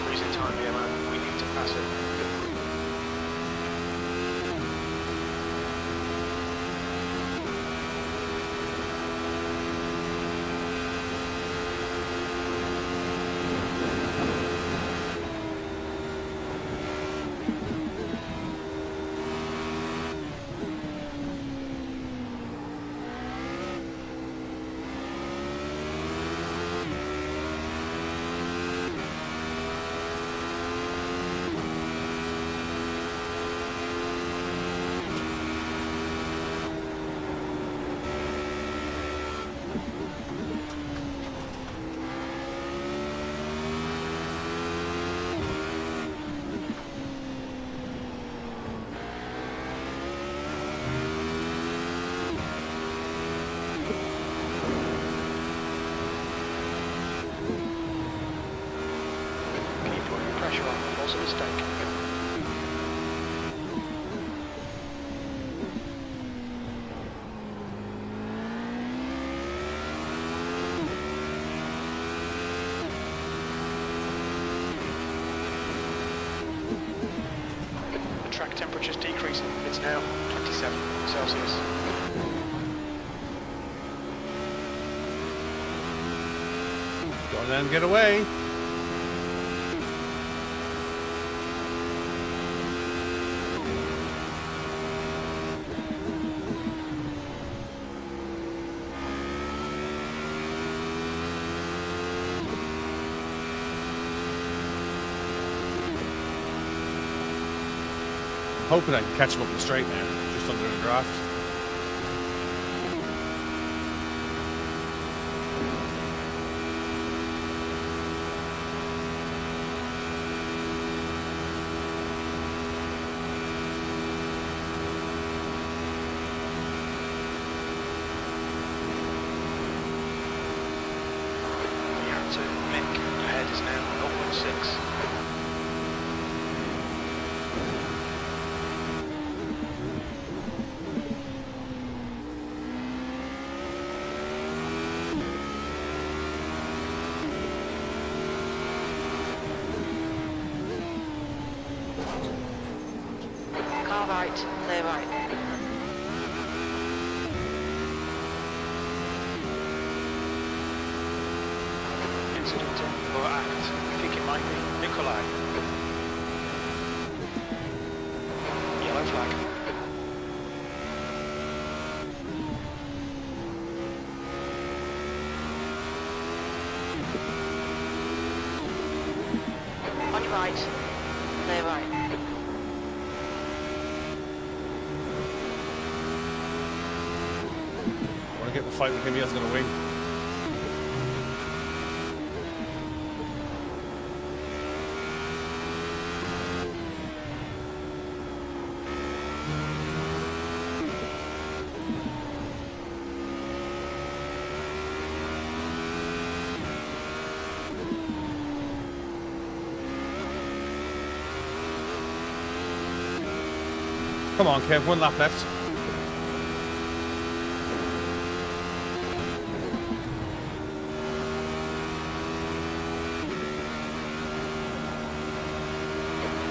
Losing time here, man. We need to pass it. Keep putting pressure on. Was a mistake. The track temperature's decreasing. It's now 27 Celsius. Go on then, get away. Hoping I can catch him up the straight now, just under the draft. Yeah, so Mick ahead is now 0.6. Car right, clear right. Incidental or act. I think it might be Nikolai. Yellow flag. On your right. Clear right. I want to get in a fight with him. He has going to win. Come on, Kev. One lap left.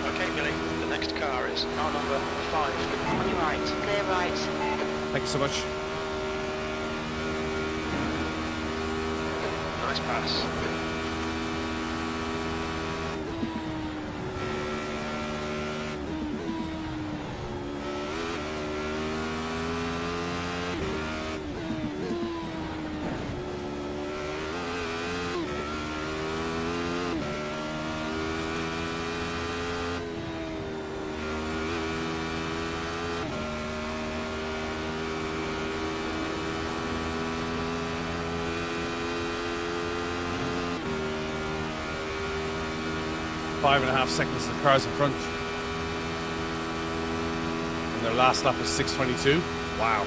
Okay, Billy, the next car is car number 5. On your right. Clear right. Thank you so much. Nice pass. Five and a half seconds to the cars in front. And their last lap was 6:22. Wow.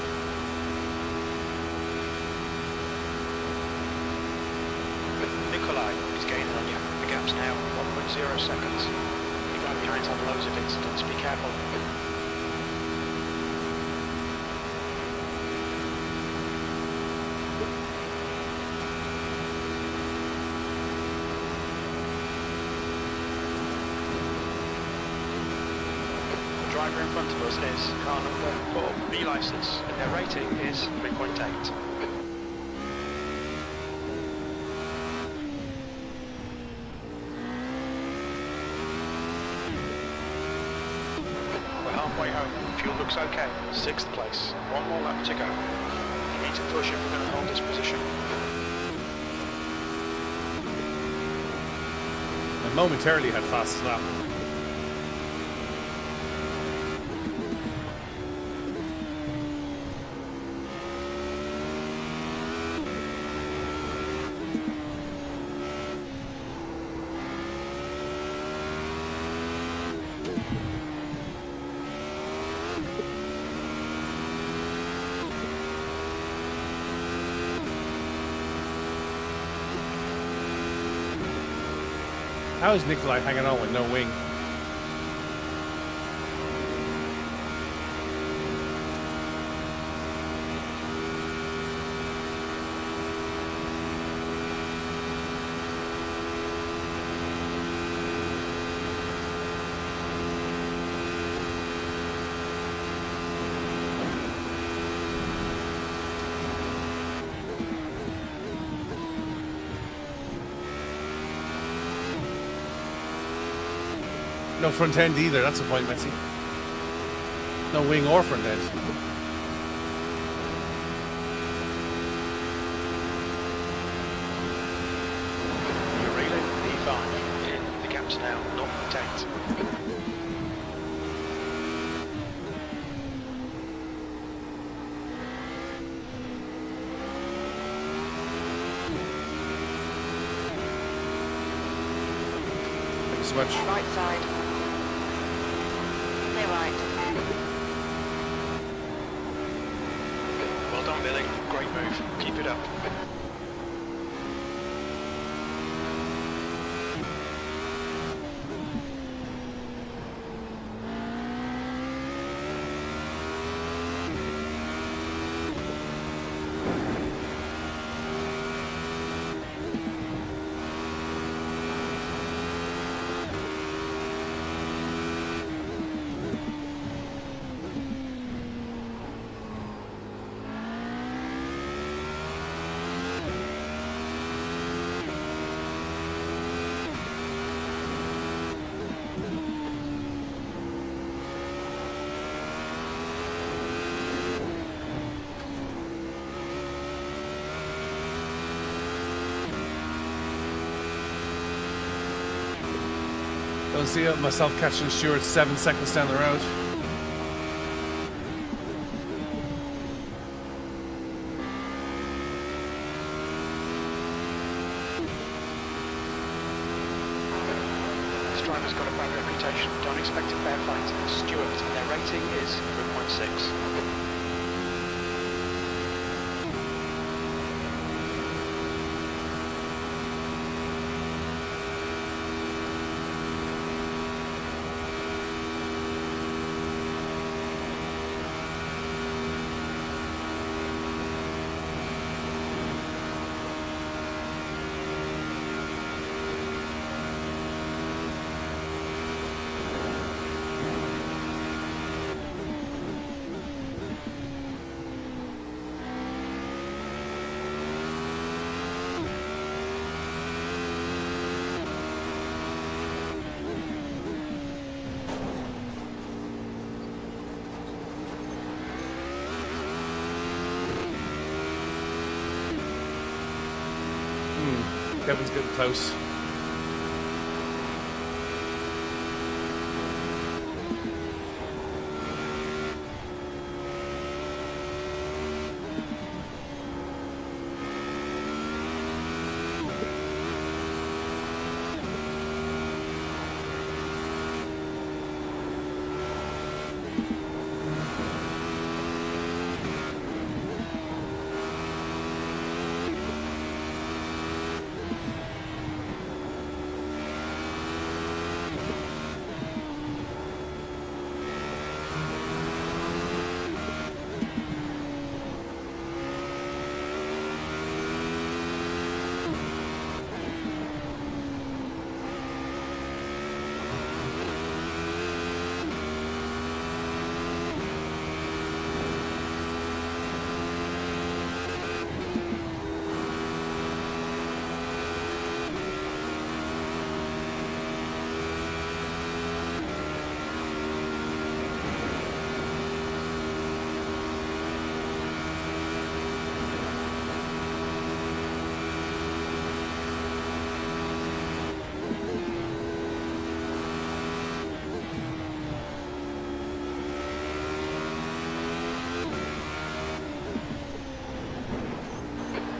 Nikolai is gaining on you. The gap's now 1.0 seconds. The guy behind's had loads of incidents. Be careful. The driver in front of us is car number 4, B license, and their rating is 3.8. We're halfway home. Fuel looks okay. 6th place. One more lap to go. You need to push if we're going to hold this position. And momentarily had fastest lap. How is Nikolai hanging on with no wing? No front end either, that's the point, Messi. No wing or front end. You're reeling P5 in. The gap's now 0.8. Thank you so much. Right side. Clear right. Well done, Billy. Great move. Keep it up. Don't see myself catching Stuart 7 seconds down the road. This driver's got a bad reputation. Don't expect a fair fight. Stewart, their rating is 3.6. Kevin's getting close.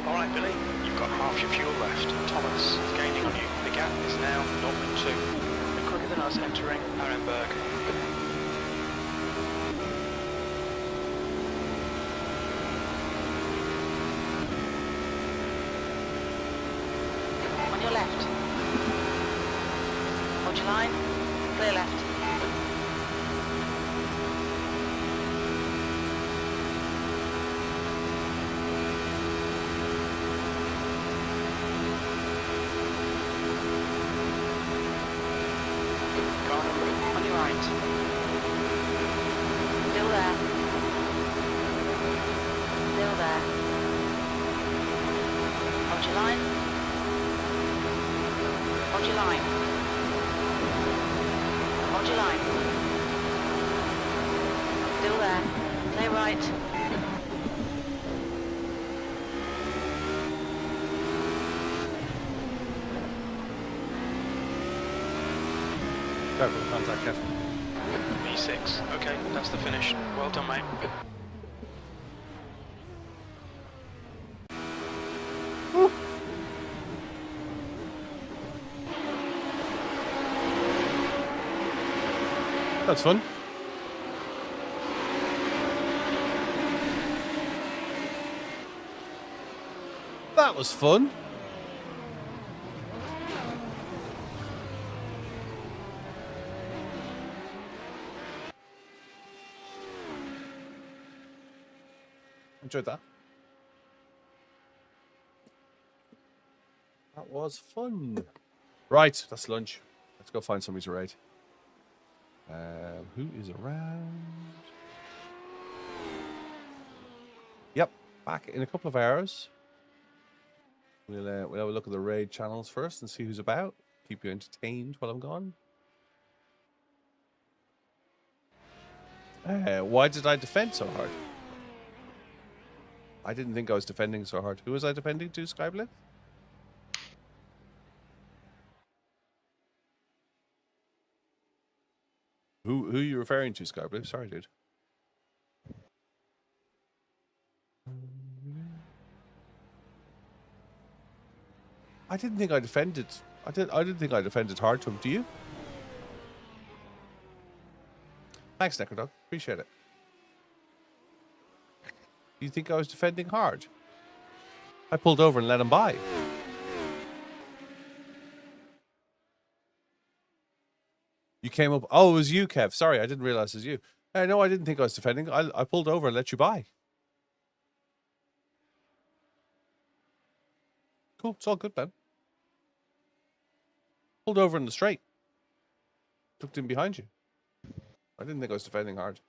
Alright Billy, you've got half your fuel left. Thomas is gaining on you. The gap is now 0.2. You're quicker than us entering Arenberg. On your left. Hold your line. Clear left. On your right. Still there. Still there. Hold your line. Hold your line. Hold your line. Still there. Stay right. Go for the contact, Kev. V6. Okay, that's the finish. Well done, mate. That's fun. That was fun. Enjoyed that. That was fun. Right, that's lunch. Let's go find somebody to raid. Who is around? Yep, back in a couple of hours. We'll have a look at the raid channels first and see who's about. Keep you entertained while I'm gone. Why did I defend so hard? I didn't think I was defending so hard. Who was I defending to, Skyblip? Who are you referring to, Sky Blue? Sorry, dude. I didn't think I defended. I didn't think I defended hard to him. Do you? Thanks, Necrodog. Appreciate it. Do you think I was defending hard? I pulled over and let him by. You came up. Oh, it was you, Kev. Sorry, I didn't realize it was you. No, I didn't think I was defending. I pulled over and let you by. Cool. It's all good, man. Pulled over in the straight. Tucked in behind you. I didn't think I was defending hard.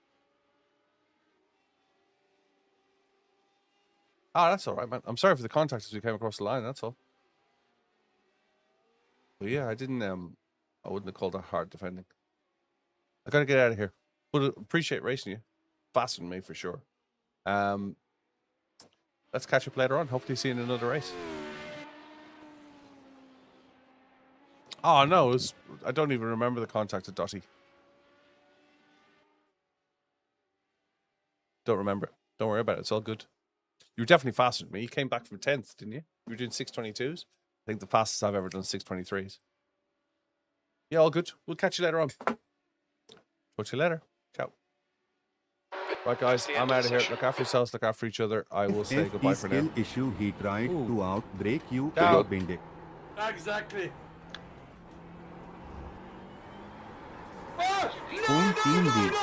Ah, that's all right, man. I'm sorry for the contact as we came across the line. That's all. But yeah, I didn't. I wouldn't have called that hard defending. I gotta get out of here. Would appreciate racing you. Faster than me for sure. Let's catch up later on. Hopefully, see you in another race. Oh no, I don't even remember the contact at Dottie. Don't remember it. Don't worry about it. It's all good. You were definitely faster than me. You came back from 10th, didn't you? You were doing 622s. I think the fastest I've ever done 623s. Yeah, all good. We'll catch you later on. Talk to you later. Ciao. Right, guys, I'm out of here. Look after yourselves. Look after each other. I will say goodbye for now. Issue he tried to outbreak you. Ciao. Bend it. Exactly. Home team lead.